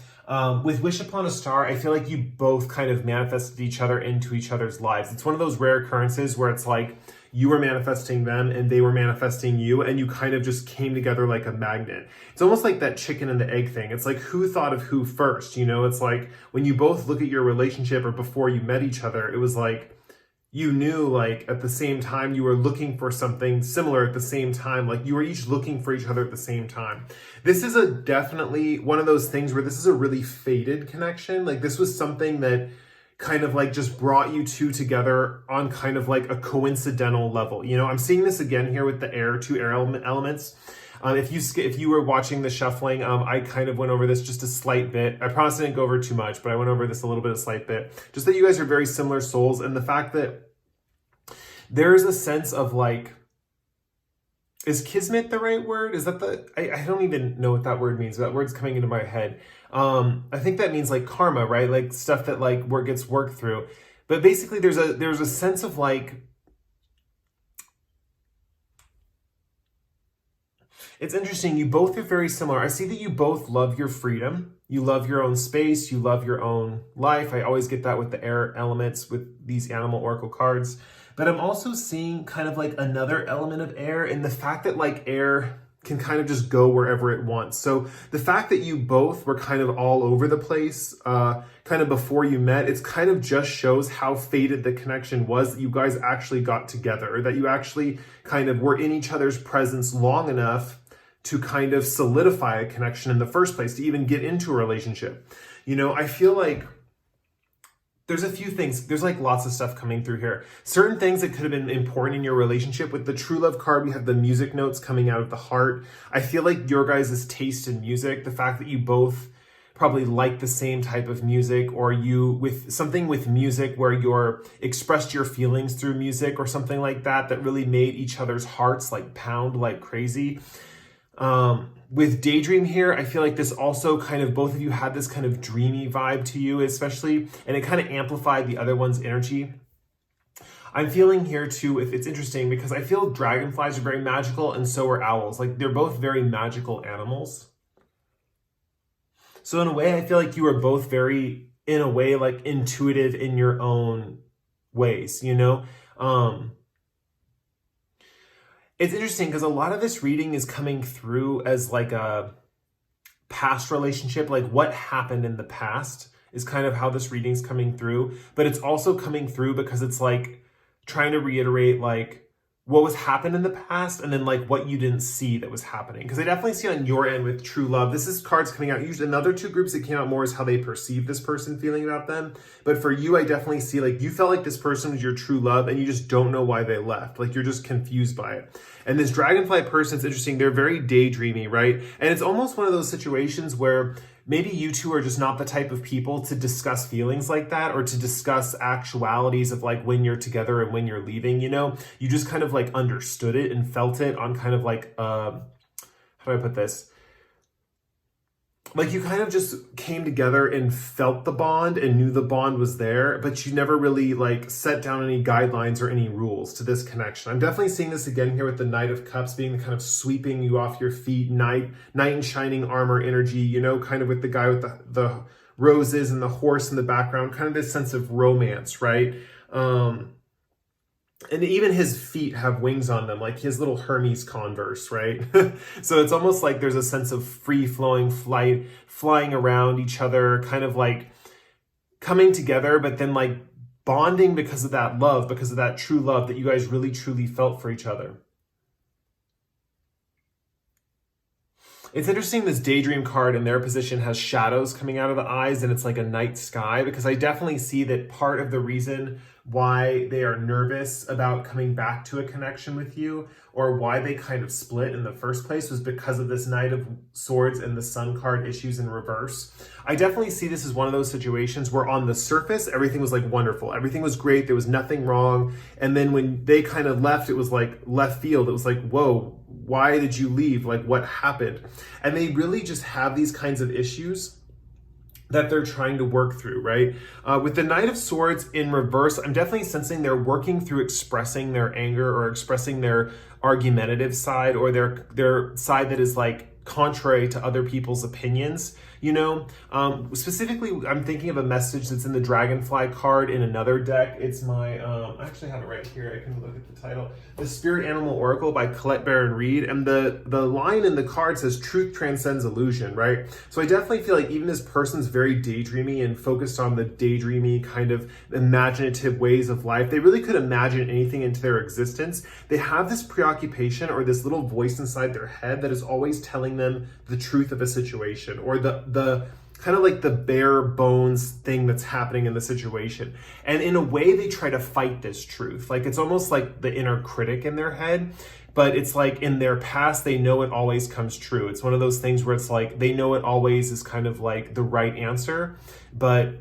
With Wish Upon a Star, I feel like you both kind of manifested each other into each other's lives. It's one of those rare occurrences where it's like, you were manifesting them and they were manifesting you and you kind of just came together like a magnet. It's almost like that chicken and the egg thing. It's like who thought of who first, you know? It's like when you both look at your relationship or before you met each other, it was like you knew like at the same time you were looking for something similar at the same time. Like you were each looking for each other at the same time. This is definitely one of those things where this is a really fated connection. Like this was something that kind of like just brought you two together on kind of like a coincidental level. You know, I'm seeing this again here with the two air elements. If you were watching the shuffling, I kind of went over this just a slight bit. I promise I didn't go over too much, but I went over this a little bit, a slight bit. Just that you guys are very similar souls, and the fact that there is a sense of like, is kismet the right word? Is that I don't even know what that word means. That word's coming into my head. I think that means like karma, right? Like stuff that like gets worked through. But basically there's a sense of like, it's interesting. You both are very similar. I see that you both love your freedom. You love your own space. You love your own life. I always get that with the air elements with these animal oracle cards. But I'm also seeing kind of like another element of air, and the fact that like air can kind of just go wherever it wants. So the fact that you both were kind of all over the place, kind of before you met, it's kind of just shows how fated the connection was, that you guys actually got together, or that you actually kind of were in each other's presence long enough to kind of solidify a connection in the first place, to even get into a relationship. You know, I feel like there's a few things, there's like lots of stuff coming through here. Certain things that could have been important in your relationship. With the True Love card, we have the music notes coming out of the heart. I feel like your guys' taste in music, the fact that you both probably like the same type of music, or you with something with music where you're expressed your feelings through music or something like that, that really made each other's hearts like pound like crazy. With Daydream here, I feel like this also kind of, both of you had this kind of dreamy vibe to you, especially, and it kind of amplified the other one's energy. I'm feeling here too, if it's interesting, because I feel dragonflies are very magical and so are owls. Like they're both very magical animals. So in a way, I feel like you are both very, in a way, like intuitive in your own ways, you know? It's interesting because a lot of this reading is coming through as like a past relationship, like what happened in the past is kind of how this reading's coming through. But it's also coming through because it's like trying to reiterate like what was happened in the past, and then like what you didn't see that was happening. Because I definitely see on your end with true love, this is cards coming out. Usually another two groups that came out more is how they perceive this person feeling about them. But for you, I definitely see like you felt like this person was your true love and you just don't know why they left. Like you're just confused by it. And this dragonfly person, it's interesting. They're very daydreamy, right? And it's almost one of those situations where maybe you two are just not the type of people to discuss feelings like that, or to discuss actualities of like when you're together and when you're leaving, you know? You just kind of like understood it and felt it on kind of like, how do I put this? Like you kind of just came together and felt the bond and knew the bond was there, but you never really like set down any guidelines or any rules to this connection. I'm definitely seeing this again here with the Knight of Cups being the kind of sweeping you off your feet, knight in shining armor energy, you know, kind of with the guy with the roses and the horse in the background, kind of this sense of romance, right? And even his feet have wings on them, like his little Hermes Converse, right? So it's almost like there's a sense of free-flowing flight, flying around each other, kind of like coming together, but then like bonding because of that love, because of that true love that you guys really, truly felt for each other. It's interesting, this daydream card in their position has shadows coming out of the eyes, and it's like a night sky, because I definitely see that part of the reason why they are nervous about coming back to a connection with you, or why they kind of split in the first place, was because of this Knight of Swords and the Sun card issues in reverse. I definitely see this as one of those situations where on the surface, everything was like wonderful. Everything was great. There was nothing wrong. And then when they kind of left, it was like left field. It was like, whoa, why did you leave? Like, what happened? And they really just have these kinds of issues that they're trying to work through, right? With the Knight of Swords in reverse, I'm definitely sensing they're working through expressing their anger, or expressing their argumentative side, or their side that is like contrary to other people's opinions, you know? Specifically, I'm thinking of a message that's in the Dragonfly card in another deck. It's my, I actually have it right here. I can look at the title. The Spirit Animal Oracle by Colette Baron Reed. And the line in the card says, truth transcends illusion, right? So I definitely feel like even this person's very daydreamy and focused on the daydreamy kind of imaginative ways of life. They really could imagine anything into their existence. They have this preoccupation, or this little voice inside their head that is always telling them the truth of a situation, or the kind of like the bare bones thing that's happening in the situation. And in a way, they try to fight this truth. Like it's almost like the inner critic in their head, but it's like in their past, they know it always comes true. It's one of those things where it's like, they know it always is kind of like the right answer, but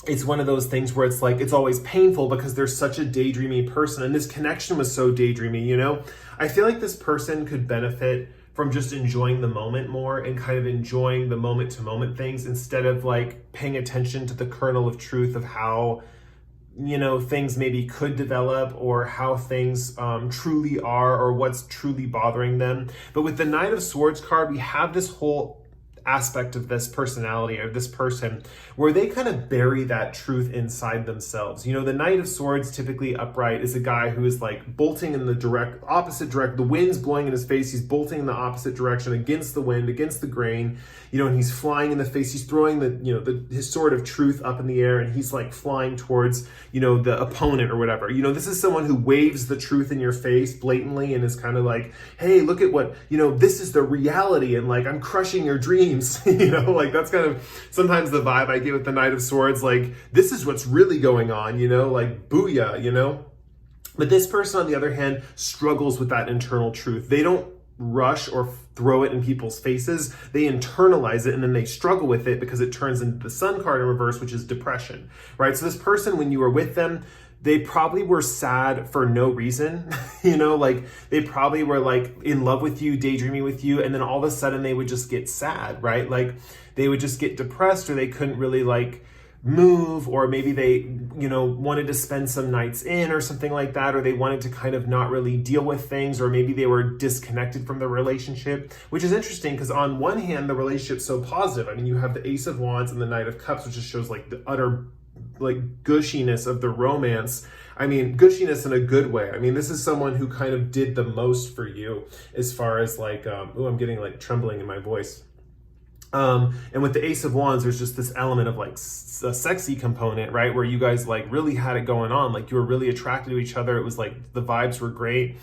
it's one of those things where it's like, it's always painful because they're such a daydreamy person. And this connection was so daydreamy, you know? I feel like this person could benefit from just enjoying the moment more, and kind of enjoying the moment to moment things, instead of like paying attention to the kernel of truth of how, you know, things maybe could develop, or how things truly are, or what's truly bothering them. But with the Knight of Swords card, we have this whole aspect of this personality, or this person, where they kind of bury that truth inside themselves. You know, the Knight of Swords, typically upright, is a guy who is like bolting in the opposite direction. The wind's blowing in his face. He's bolting in the opposite direction, against the wind, against the grain, you know, and he's flying in the face. He's throwing his sword of truth up in the air, and he's like flying towards, you know, the opponent or whatever. You know, this is someone who waves the truth in your face blatantly, and is kind of like, hey, look at what, you know, this is the reality, and like, I'm crushing your dreams. You know, like that's kind of sometimes the vibe I get with the Knight of Swords, like this is what's really going on, you know, like booyah, you know. But this person, on the other hand, struggles with that internal truth. They don't rush or throw it in people's faces. They internalize it, and then they struggle with it because it turns into the Sun card in reverse, which is depression, right? So this person, when you were with them, they probably were sad for no reason, you know, like they probably were like in love with you, daydreaming with you, and then all of a sudden they would just get sad, right? Like they would just get depressed, or they couldn't really like move, or maybe they, you know, wanted to spend some nights in or something like that, or they wanted to kind of not really deal with things, or maybe they were disconnected from the relationship, which is interesting because on one hand, the relationship's so positive. I mean, you have the Ace of Wands and the Knight of Cups, which just shows like the utter like gushiness of the romance. I mean, gushiness in a good way. I mean, this is someone who kind of did the most for you as far as like, I'm getting like trembling in my voice. And with the Ace of Wands, there's just this element of like a sexy component, right? Where you guys like really had it going on. Like you were really attracted to each other. It was like the vibes were great.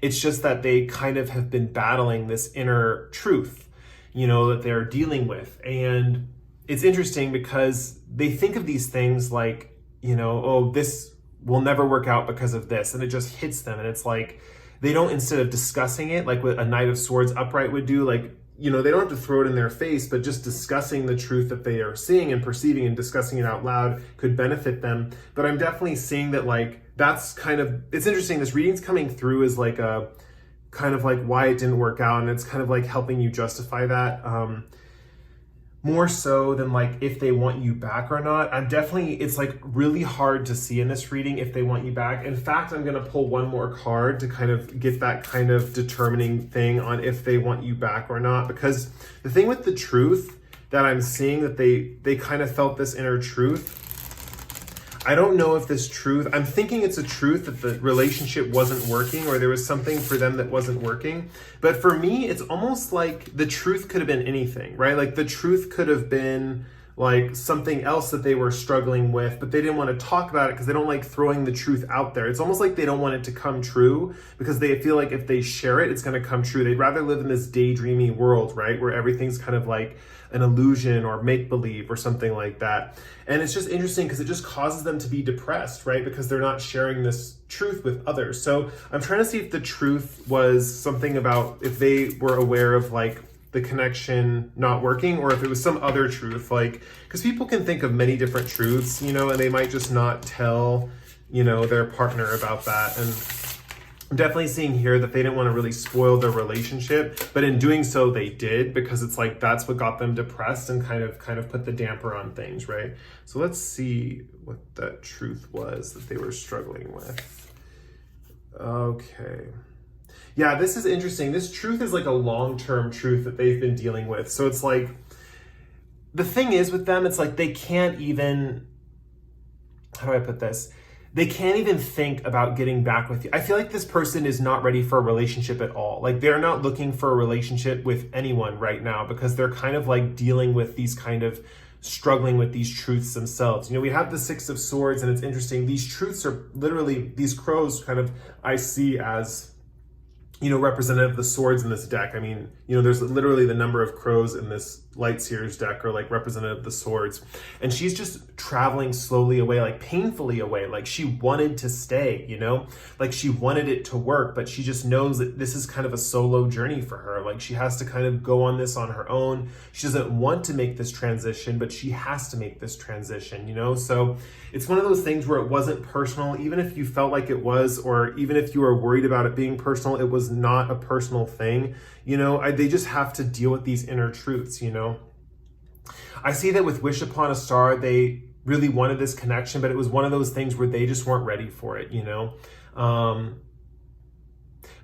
It's just that they kind of have been battling this inner truth, that they're dealing with. And it's interesting because they think of these things like, oh, this will never work out because of this. And it just hits them. And it's like, they don't, instead of discussing it, like what a Knight of Swords upright would do, like, they don't have to throw it in their face, but just discussing the truth that they are seeing and perceiving and discussing it out loud could benefit them. But I'm definitely seeing that, like, that's kind of, it's interesting. This reading's coming through as like a kind of like why it didn't work out. And it's kind of like helping you justify that. More so than like if they want you back or not. It's like really hard to see in this reading if they want you back. In fact, I'm going to pull one more card to kind of get that kind of determining thing on if they want you back or not. Because the thing with the truth that I'm seeing, that they kind of felt this inner truth. I don't know if this truth, I'm thinking it's a truth that the relationship wasn't working, or there was something for them that wasn't working. But for me, it's almost like the truth could have been anything, right? Like the truth could have been like something else that they were struggling with, but they didn't want to talk about it because they don't like throwing the truth out there. It's almost like they don't want it to come true because they feel like if they share it, it's going to come true. They'd rather live in this daydreamy world, right? Where everything's kind of like an illusion or make-believe or something like that. And it's just interesting because it just causes them to be depressed, right? Because they're not sharing this truth with others. So I'm trying to see if the truth was something about if they were aware of like the connection not working, or if it was some other truth, like, because people can think of many different truths, and they might just not tell, their partner about that. And I'm definitely seeing here that they didn't want to really spoil their relationship, but in doing so they did, because it's like that's what got them depressed and kind of put the damper on things, right? So let's see what that truth was that they were struggling with. Okay. Yeah, this is interesting. This truth is like a long-term truth that they've been dealing with. So it's like, the thing is with them, it's like they can't even, how do I put this? They can't even think about getting back with you. I feel like this person is not ready for a relationship at all. Like they're not looking for a relationship with anyone right now because they're kind of like dealing with these kind of struggling with these truths themselves. We have the Six of Swords, and it's interesting. These truths are literally, these crows kind of, I see as, representative of the swords in this deck. I mean, there's literally the number of crows in this Light Seer's deck are like representative of the swords. And she's just traveling slowly away, like painfully away. Like she wanted to stay, like she wanted it to work, but she just knows that this is kind of a solo journey for her. Like she has to kind of go on this on her own. She doesn't want to make this transition, but she has to make this transition, So it's one of those things where it wasn't personal, even if you felt like it was, or even if you were worried about it being personal, it was not a personal thing. They just have to deal with these inner truths, I see that with Wish Upon a Star, they really wanted this connection, but it was one of those things where they just weren't ready for it,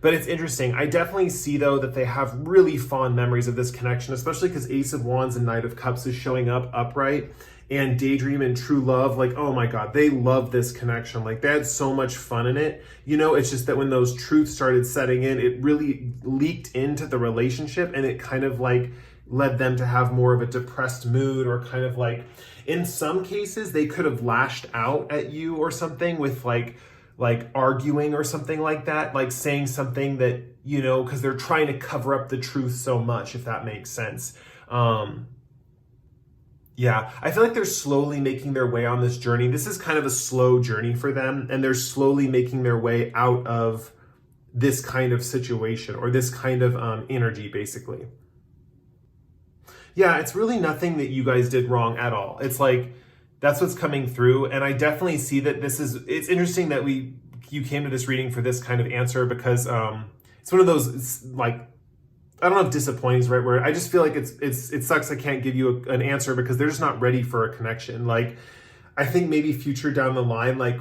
But it's interesting. I definitely see, though, that they have really fond memories of this connection, especially because Ace of Wands and Knight of Cups is showing up upright, and Daydream and True Love, like, oh my God, they love this connection. Like, they had so much fun in it. It's just that when those truths started setting in, it really leaked into the relationship, and it kind of like led them to have more of a depressed mood, or kind of like, in some cases, they could have lashed out at you or something with like arguing or something like that, like saying something that, because they're trying to cover up the truth so much, if that makes sense. Yeah, I feel like they're slowly making their way on this journey. This is kind of a slow journey for them, and they're slowly making their way out of this kind of situation, or this kind of energy, basically. Yeah, it's really nothing that you guys did wrong at all. It's like, that's what's coming through. And I definitely see that it's interesting that you came to this reading for this kind of answer, because it's one of those, it's like, I don't know if disappointing is the right word. I just feel like it sucks I can't give you an answer because they're just not ready for a connection. Like, I think maybe future down the line, like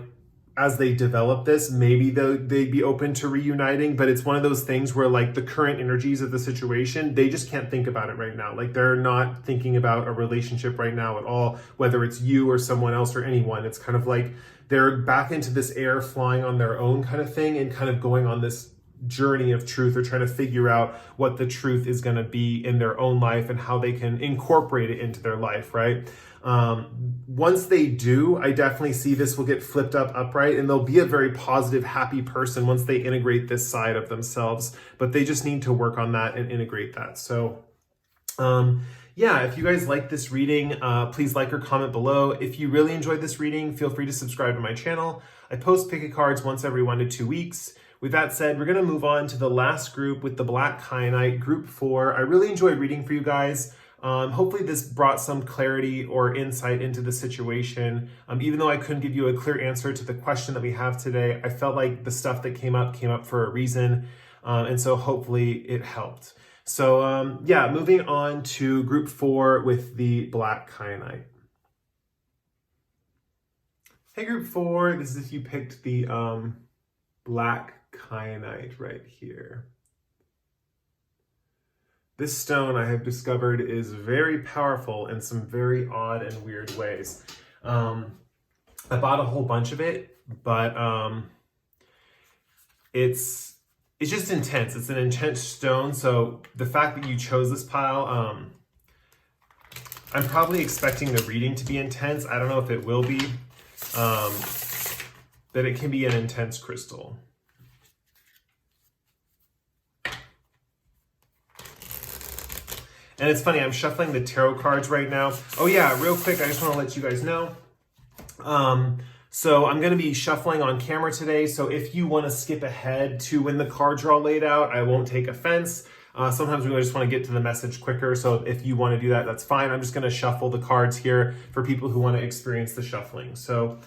as they develop this, maybe they'd be open to reuniting, but it's one of those things where like the current energies of the situation, they just can't think about it right now. Like they're not thinking about a relationship right now at all, whether it's you or someone else or anyone. It's kind of like they're back into this air flying on their own kind of thing, and kind of going on this journey of truth, or trying to figure out what the truth is going to be in their own life and how they can incorporate it into their life, right? Once they do, I definitely see this will get flipped upright, and they'll be a very positive, happy person once they integrate this side of themselves, but they just need to work on that and integrate that. So, yeah, if you guys like this reading, please like or comment below. If you really enjoyed this reading, feel free to subscribe to my channel. I post pick a cards once every 1 to 2 weeks. With that said, we're going to move on to the last group with the Black Kyanite, group 4. I really enjoyed reading for you guys. Hopefully this brought some clarity or insight into the situation. Even though I couldn't give you a clear answer to the question that we have today, I felt like the stuff that came up for a reason. And so hopefully it helped. So yeah, moving on to group 4 with the Black Kyanite. Hey, group 4, this is if you picked the Black Kyanite right here. This stone, I have discovered, is very powerful in some very odd and weird ways. I bought a whole bunch of it, but it's just intense. It's an intense stone, so the fact that you chose this pile, I'm probably expecting the reading to be intense. I don't know if it will be, but it can be an intense crystal. And it's funny, I'm shuffling the tarot cards right now. Oh yeah, real quick, I just want to let you guys know. So I'm going to be shuffling on camera today. So if you want to skip ahead to when the cards are all laid out, I won't take offense. Sometimes we just want to get to the message quicker. So if you want to do that, that's fine. I'm just going to shuffle the cards here for people who want to experience the shuffling. So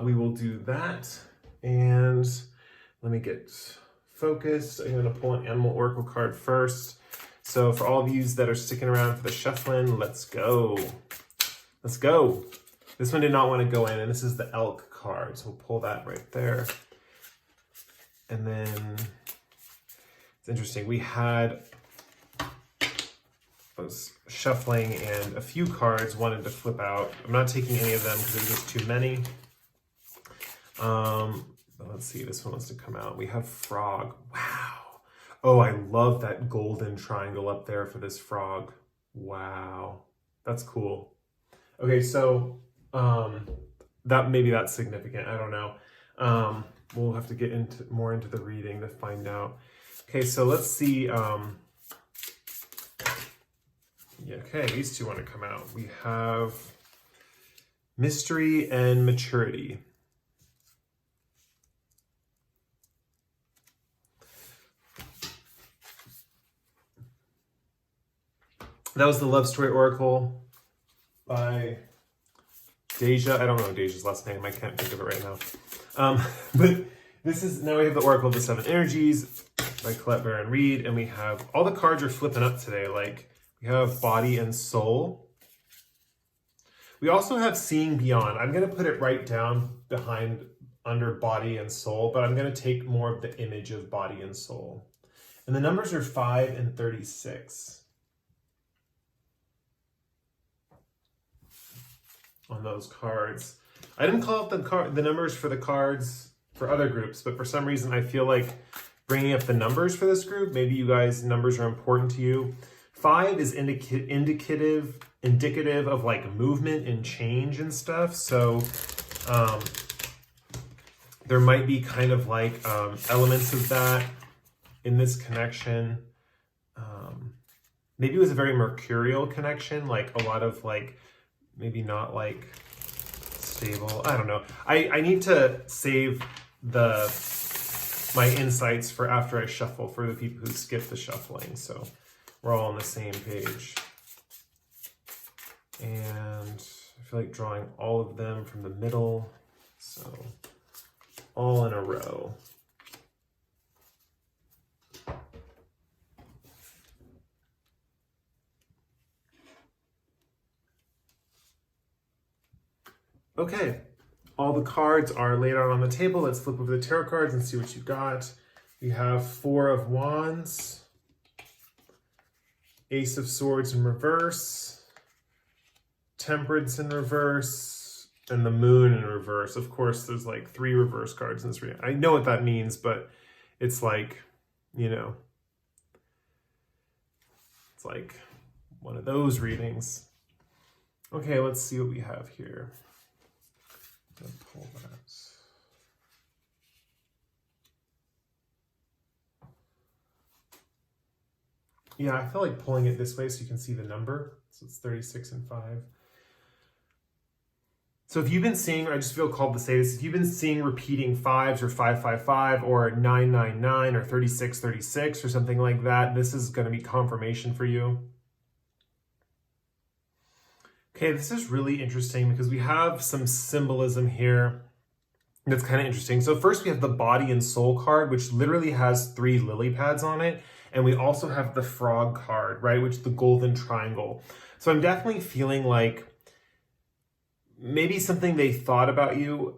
we will do that. And let me get focused. I'm going to pull an Animal Oracle card first. So for all of you that are sticking around for the shuffling, let's go. Let's go. This one did not want to go in, and this is the Elk card. So we'll pull that right there. And then it's interesting. We had, I was shuffling, and a few cards wanted to flip out. I'm not taking any of them because there's just too many. But let's see, this one wants to come out. We have Frog. Wow. Oh, I love that golden triangle up there for this frog. Wow, that's cool. Okay, so maybe that's significant. I don't know. We'll have to get more into the reading to find out. Okay, so let's see. Yeah, okay, these two want to come out. We have Mystery and Maturity. That was the Love Story Oracle by Deja. I don't know Deja's last name. I can't think of it right now. But this is, now we have the Oracle of the Seven Energies by Colette Baron Reed. And we have, all the cards are flipping up today. Like, we have Body and Soul. We also have Seeing Beyond. I'm going to put it right down under Body and Soul, but I'm going to take more of the image of Body and Soul. And the numbers are 5 and 36. On those cards. I didn't call out the numbers for the cards for other groups, but for some reason I feel like bringing up the numbers for this group, maybe you guys, numbers are important to you. 5 is indicative of like movement and change and stuff. So there might be kind of like elements of that in this connection. Maybe it was a very mercurial connection, like a lot of like, maybe not like stable. I don't know. I need to save my insights for after I shuffle for the people who skip the shuffling. So we're all on the same page. And I feel like drawing all of them from the middle. So all in a row. Okay, all the cards are laid out on the table. Let's flip over the tarot cards and see what you got. We have 4 of Wands, Ace of Swords in reverse, Temperance in reverse, and the Moon in reverse. Of course, there's like 3 reverse cards in this reading. I know what that means, but it's like you know. It's like one of those readings. Okay, let's see what we have here. I'm gonna pull that. Yeah, I feel like pulling it this way so you can see the number. So it's 36 and 5. So if you've been seeing, I just feel called to say this, if you've been seeing repeating 5s or 555 or 999 or 3636 or something like that, this is going to be confirmation for you. Okay, this is really interesting because we have some symbolism here that's kind of interesting. So first we have the body and soul card, which literally has 3 lily pads on it. And we also have the frog card, right? Which is the golden triangle. So I'm definitely feeling like maybe something they thought about you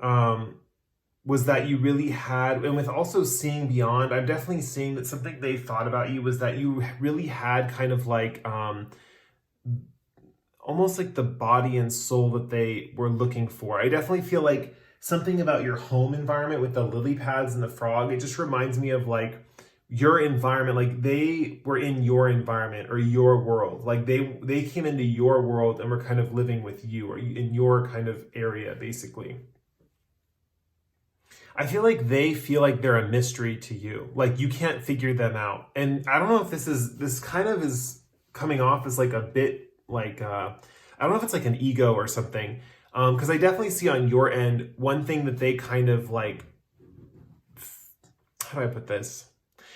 was that you really had, and with also seeing beyond, I'm definitely seeing that something they thought about you was that you really had kind of like almost like the body and soul that they were looking for. I definitely feel like something about your home environment with the lily pads and the frog, it just reminds me of like your environment, like they were in your environment or your world, like they came into your world and were kind of living with you or in your kind of area, basically. I feel like they feel like they're a mystery to you, like you can't figure them out. And I don't know if this kind of is coming off as like a bit like I don't know if it's like an ego or something, because I definitely see on your end one thing that they kind of like, how do I put this?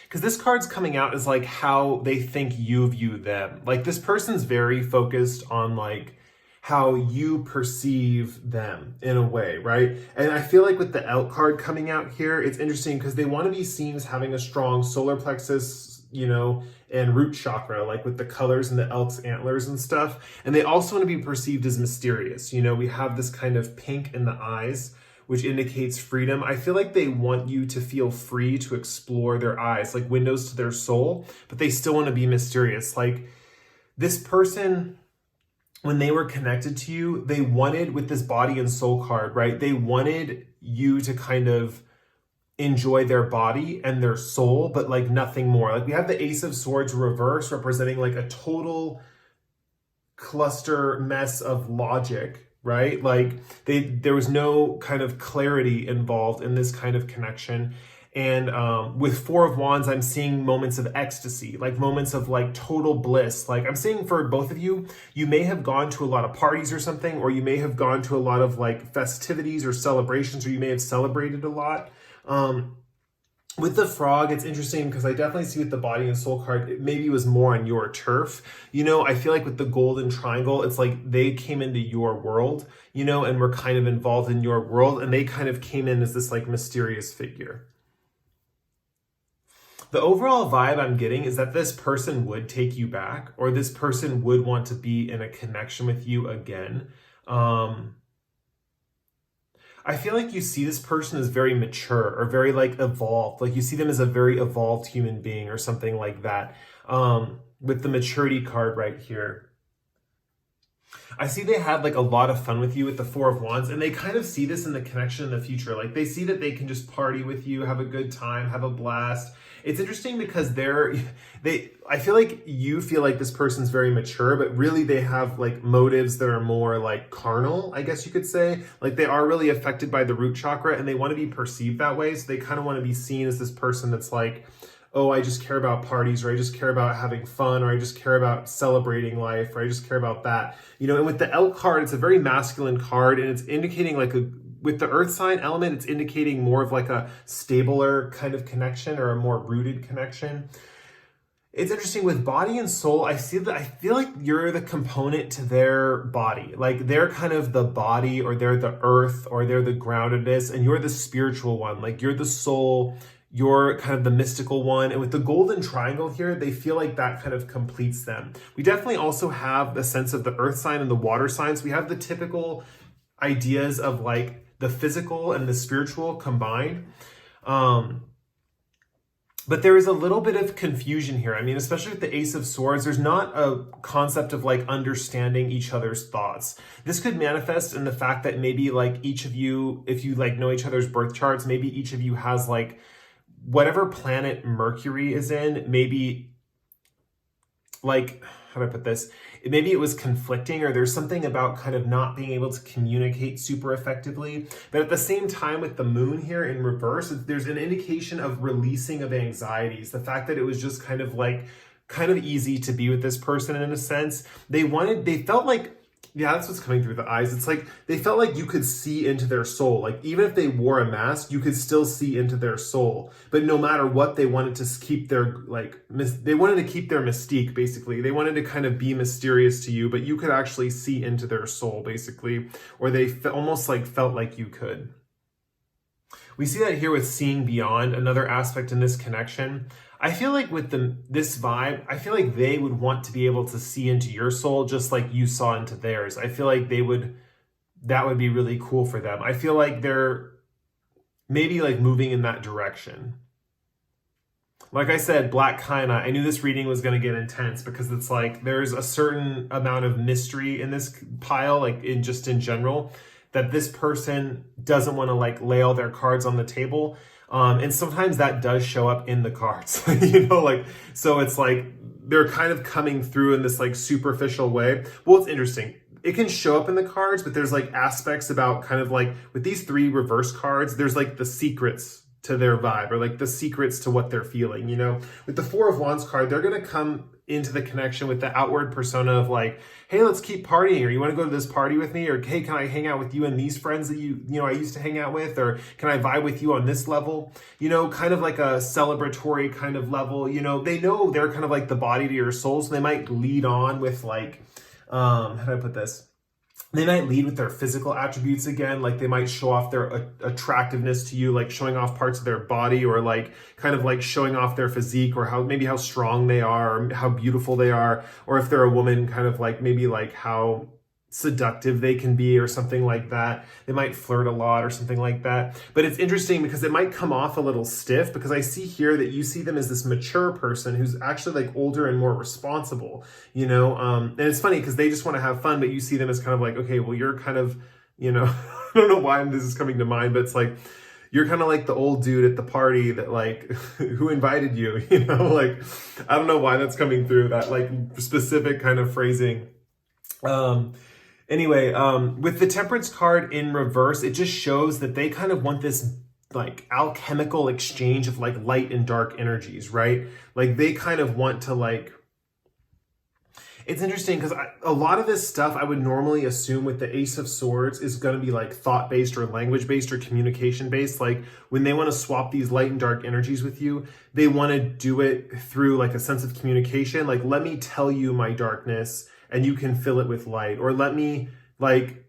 Because this card's coming out as like how they think you view them. Like this person's very focused on like how you perceive them in a way, right? And I feel like with the elk card coming out here, it's interesting because they want to be seen as having a strong solar plexus, you know, and root chakra, like with the colors and the elk's antlers and stuff. And they also want to be perceived as mysterious. You know, we have this kind of pink in the eyes, which indicates freedom. I feel like they want you to feel free to explore their eyes, like windows to their soul, but they still want to be mysterious. Like this person, when they were connected to you, they wanted, with this body and soul card, right? They wanted you to kind of enjoy their body and their soul, but like nothing more. Like we have the Ace of Swords reverse representing like a total cluster mess of logic, right? Like there was no kind of clarity involved in this kind of connection. And with 4 of Wands, I'm seeing moments of ecstasy, like moments of like total bliss. Like I'm seeing for both of you, you may have gone to a lot of parties or something, or you may have gone to a lot of like festivities or celebrations, or you may have celebrated a lot. With the frog, it's interesting because I definitely see with the body and soul card, it maybe was more on your turf. You know, I feel like with the golden triangle, it's like they came into your world, you know, and were kind of involved in your world, and they kind of came in as this like mysterious figure. The overall vibe I'm getting is that this person would take you back, or this person would want to be in a connection with you again. I feel like you see this person as very mature or very like evolved. Like you see them as a very evolved human being or something like that. With the maturity card right here. I see they had like a lot of fun with you with the 4 of Wands, and they kind of see this in the connection in the future. Like they see that they can just party with you, have a good time, have a blast. It's interesting because I feel like you feel like this person's very mature, but really they have like motives that are more like carnal, I guess you could say. Like they are really affected by the root chakra and they want to be perceived that way. So they kind of want to be seen as this person that's like, oh, I just care about parties, or I just care about having fun, or I just care about celebrating life, or I just care about that. You know, and with the elk card, it's a very masculine card, and it's indicating like with the earth sign element, it's indicating more of like a stabler kind of connection or a more rooted connection. It's interesting with body and soul. I feel like you're the component to their body. Like they're kind of the body, or they're the earth, or they're the groundedness, and you're the spiritual one. Like you're the soul, you're kind of the mystical one. And with the golden triangle here, they feel like that kind of completes them. We definitely also have the sense of the earth sign and the water signs. We have the typical ideas of like the physical and the spiritual combined. But there is a little bit of confusion here. I mean, especially with the Ace of Swords, there's not a concept of like understanding each other's thoughts. This could manifest in the fact that maybe like each of you, if you like know each other's birth charts, maybe each of you has like whatever planet Mercury is in, maybe like, how do I put this? Maybe it was conflicting, or there's something about kind of not being able to communicate super effectively. But at the same time, with the moon here in reverse, there's an indication of releasing of anxieties. The fact that it was just kind of like, kind of easy to be with this person in a sense. They felt like, yeah, that's what's coming through the eyes. It's like they felt like you could see into their soul. Like even if they wore a mask, you could still see into their soul. But no matter what, they wanted to keep their they wanted to keep their mystique, basically. They wanted to kind of be mysterious to you, but you could actually see into their soul, basically, or they almost like felt like you could. We see that here with seeing beyond, another aspect in this connection. I feel like with this vibe, I feel like they would want to be able to see into your soul just like you saw into theirs. I feel like that would be really cool for them. I feel like they're maybe like moving in that direction. Like I said, Black Kyanite, I knew this reading was going to get intense because it's like there's a certain amount of mystery in this pile, like in general, that this person doesn't want to like lay all their cards on the table. And sometimes that does show up in the cards, like, so it's like they're kind of coming through in this like superficial way. Well, it's interesting. It can show up in the cards, but there's like aspects about kind of like with these 3 reverse cards, there's like the secrets to their vibe, or like the secrets to what they're feeling, With the 4 of Wands card, they're going to come into the connection with the outward persona of like, hey, let's keep partying, or you want to go to this party with me, or hey, can I hang out with you and these friends that I used to hang out with, or can I vibe with you on this level, kind of like a celebratory kind of level. They know they're kind of like the body to your soul, so they might lead on with like, how do I put this? They might lead with their physical attributes again, like they might show off their attractiveness to you, like showing off parts of their body, or like kind of like showing off their physique, or how strong they are, or how beautiful they are, or if they're a woman, kind of like maybe like how seductive they can be, or something like that. They might flirt a lot or something like that. But it's interesting because it might come off a little stiff, because I see here that you see them as this mature person who's actually like older and more responsible, and it's funny because they just want to have fun, but you see them as kind of like, okay, well, you're kind of, I don't know why this is coming to mind, but it's like, you're kind of like the old dude at the party that like, who invited you, like, I don't know why that's coming through, that like specific kind of phrasing. Anyway, with the Temperance card in reverse, it just shows that they kind of want this like alchemical exchange of like light and dark energies, right? Like they kind of want to like, it's interesting because a lot of this stuff I would normally assume with the Ace of Swords is going to be like thought-based or language-based or communication-based. Like when they want to swap these light and dark energies with you, they want to do it through like a sense of communication. Like, let me tell you my darkness and you can fill it with light, or let me like,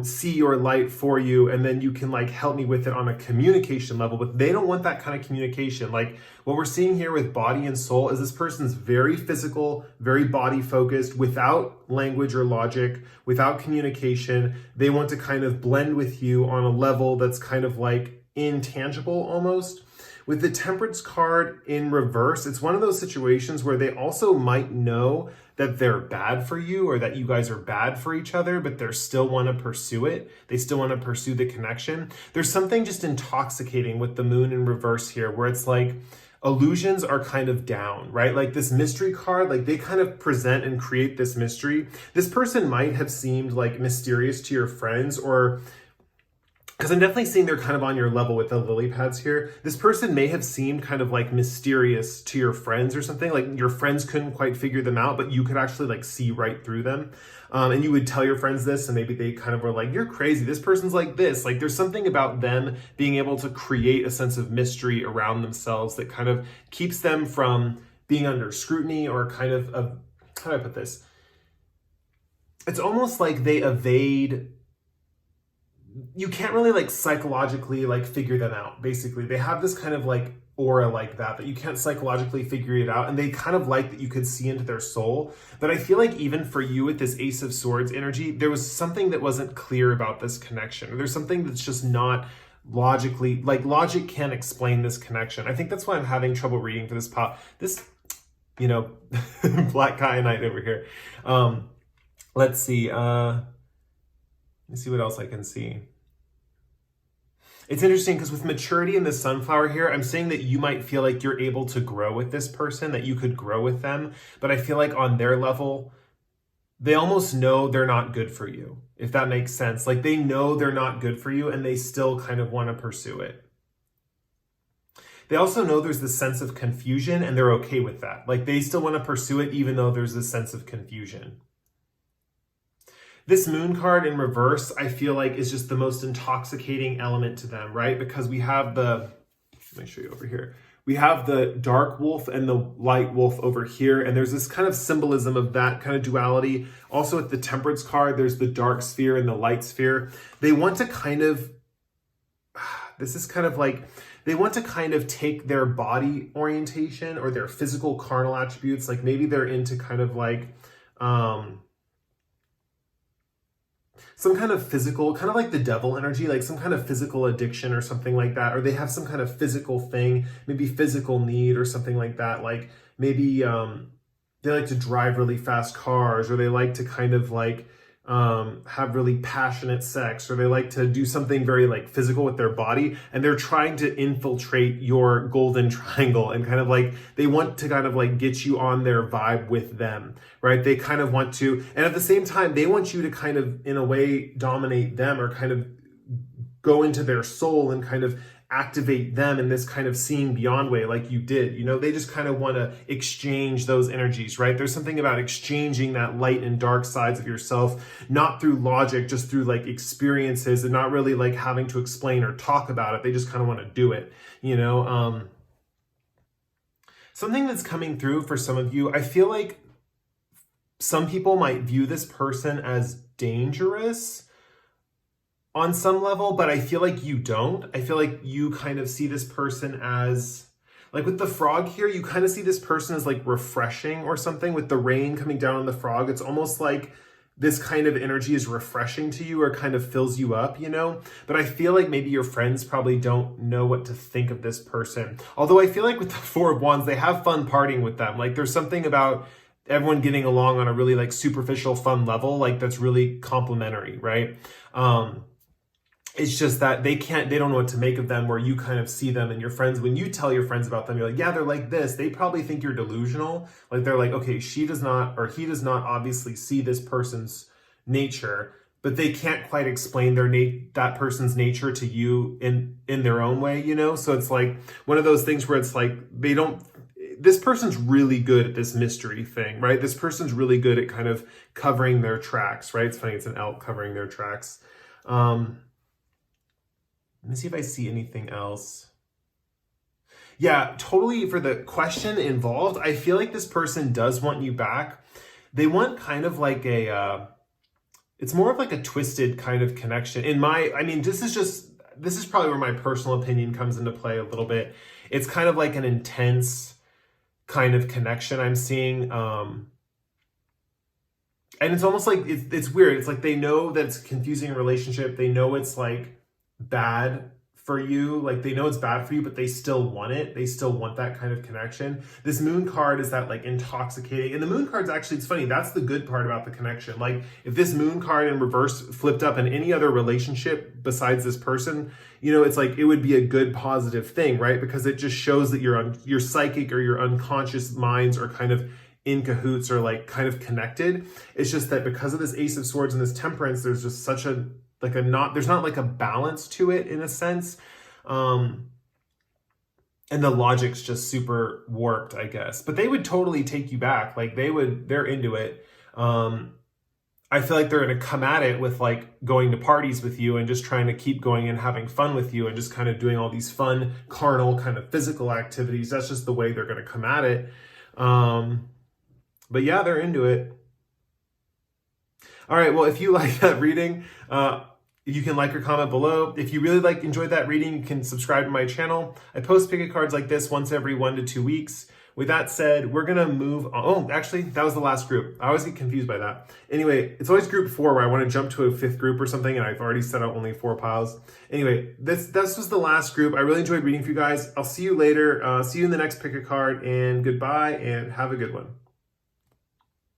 see your light for you, and then you can like help me with it on a communication level. But they don't want that kind of communication. Like what we're seeing here with body and soul is this person's very physical, very body focused, without language or logic, without communication. They want to kind of blend with you on a level that's kind of like intangible almost. With the Temperance card in reverse, it's one of those situations where they also might know that they're bad for you, or that you guys are bad for each other, but they still want to pursue it. They still want to pursue the connection. There's something just intoxicating with the moon in reverse here, where it's like illusions are kind of down, right? Like this mystery card, like they kind of present and create this mystery. This person might have seemed like mysterious to your friends, or because I'm definitely seeing they're kind of on your level with the lily pads here. This person may have seemed kind of like mysterious to your friends or something. Like your friends couldn't quite figure them out, but you could actually like see right through them. And you would tell your friends this, and maybe they kind of were like, you're crazy. This person's like this. Like there's something about them being able to create a sense of mystery around themselves that kind of keeps them from being under scrutiny, or kind of how do I put this? It's almost like they evade. You can't really like psychologically like figure them out. Basically, they have this kind of like aura like that you can't psychologically figure it out, and they kind of like that you could see into their soul. But I feel like even for you with this Ace of Swords energy, there was something that wasn't clear about this connection, or there's something that's just not logically, like logic can't explain this connection. I think that's why I'm having trouble reading for this Black Kyanite over here. Let's see. Let's see what else I can see. It's interesting because with maturity in the sunflower here, I'm saying that you might feel like you're able to grow with this person, that you could grow with them. But I feel like on their level, they almost know they're not good for you, if that makes sense. Like they know they're not good for you and they still kind of want to pursue it. They also know there's this sense of confusion and they're okay with that. Like they still want to pursue it even though there's this sense of confusion. This moon card in reverse, I feel like is just the most intoxicating element to them, right? Because we have let me show you over here. We have the dark wolf and the light wolf over here. And there's this kind of symbolism of that kind of duality. Also with the temperance card, there's the dark sphere and the light sphere. They want to kind of, this is kind of like, they want to kind of take their body orientation or their physical carnal attributes. Like maybe they're into kind of like, some kind of physical, kind of like the devil energy, like some kind of physical addiction or something like that. Or they have some kind of physical thing, maybe physical need or something like that. Like maybe they like to drive really fast cars, or they like to kind of like have really passionate sex, or they like to do something very like physical with their body, and they're trying to infiltrate your golden triangle and kind of like, they want to kind of like get you on their vibe with them, right? They kind of want to, and at the same time, they want you to kind of, in a way, dominate them or kind of go into their soul and kind of activate them in this kind of seeing beyond way like you did. You know, they just kind of want to exchange those energies, right? There's something about exchanging that light and dark sides of yourself, not through logic, just through like experiences, and not really like having to explain or talk about it. They just kind of want to do it, you know? Something that's coming through for some of you, I feel like some people might view this person as dangerous on some level, but I feel like you don't. I feel like you kind of see this person as, like with the frog here, you kind of see this person as like refreshing or something. With the rain coming down on the frog, it's almost like this kind of energy is refreshing to you or kind of fills you up, you know? But I feel like maybe your friends probably don't know what to think of this person. Although I feel like with the Four of Wands, they have fun partying with them. Like there's something about everyone getting along on a really like superficial fun level, like that's really complimentary, right? It's just that they don't know what to make of them, where you kind of see them and your friends, when you tell your friends about them, you're like, yeah, they're like this. They probably think you're delusional. Like they're like, okay, she does not, or he does not obviously see this person's nature, but they can't quite explain that person's nature to you in their own way, you know? So it's like one of those things where it's like, this person's really good at this mystery thing, right? This person's really good at kind of covering their tracks, right? It's funny, it's an elk covering their tracks. Let me see if I see anything else. Yeah, totally. For the question involved, I feel like this person does want you back. They want kind of like it's more of like a twisted kind of connection. This is probably where my personal opinion comes into play a little bit. It's kind of like an intense kind of connection I'm seeing. And it's almost like, it's weird. It's like they know that it's a confusing relationship. They know it's like bad for you, like they know it's bad for you, but they still want it. They still want that kind of connection. This moon card is that like intoxicating, and the moon card's actually, it's funny, that's the good part about the connection. Like if this moon card in reverse flipped up in any other relationship besides this person, you know, it's like it would be a good positive thing, right? Because it just shows that your psychic or your unconscious minds are kind of in cahoots or like kind of connected. It's just that because of this Ace of Swords and this Temperance, there's just such a there's not like a balance to it in a sense. And the logic's just super warped, I guess. But they would totally take you back. Like they're into it. I feel like they're going to come at it with like going to parties with you and just trying to keep going and having fun with you and just kind of doing all these fun, carnal kind of physical activities. That's just the way they're going to come at it. But yeah, they're into it. All right, well, if you like that reading, you can like or comment below. If you really enjoyed that reading, you can subscribe to my channel. I post pick-a cards like this once every 1 to 2 weeks. With that said, we're gonna move on. Oh, actually, that was the last group. I always get confused by that. Anyway, it's always group 4 where I want to jump to a 5th group or something, and I've already set out only 4 piles. Anyway, this was the last group. I really enjoyed reading for you guys. I'll see you later. See you in the next pick-a card, and goodbye, and have a good one.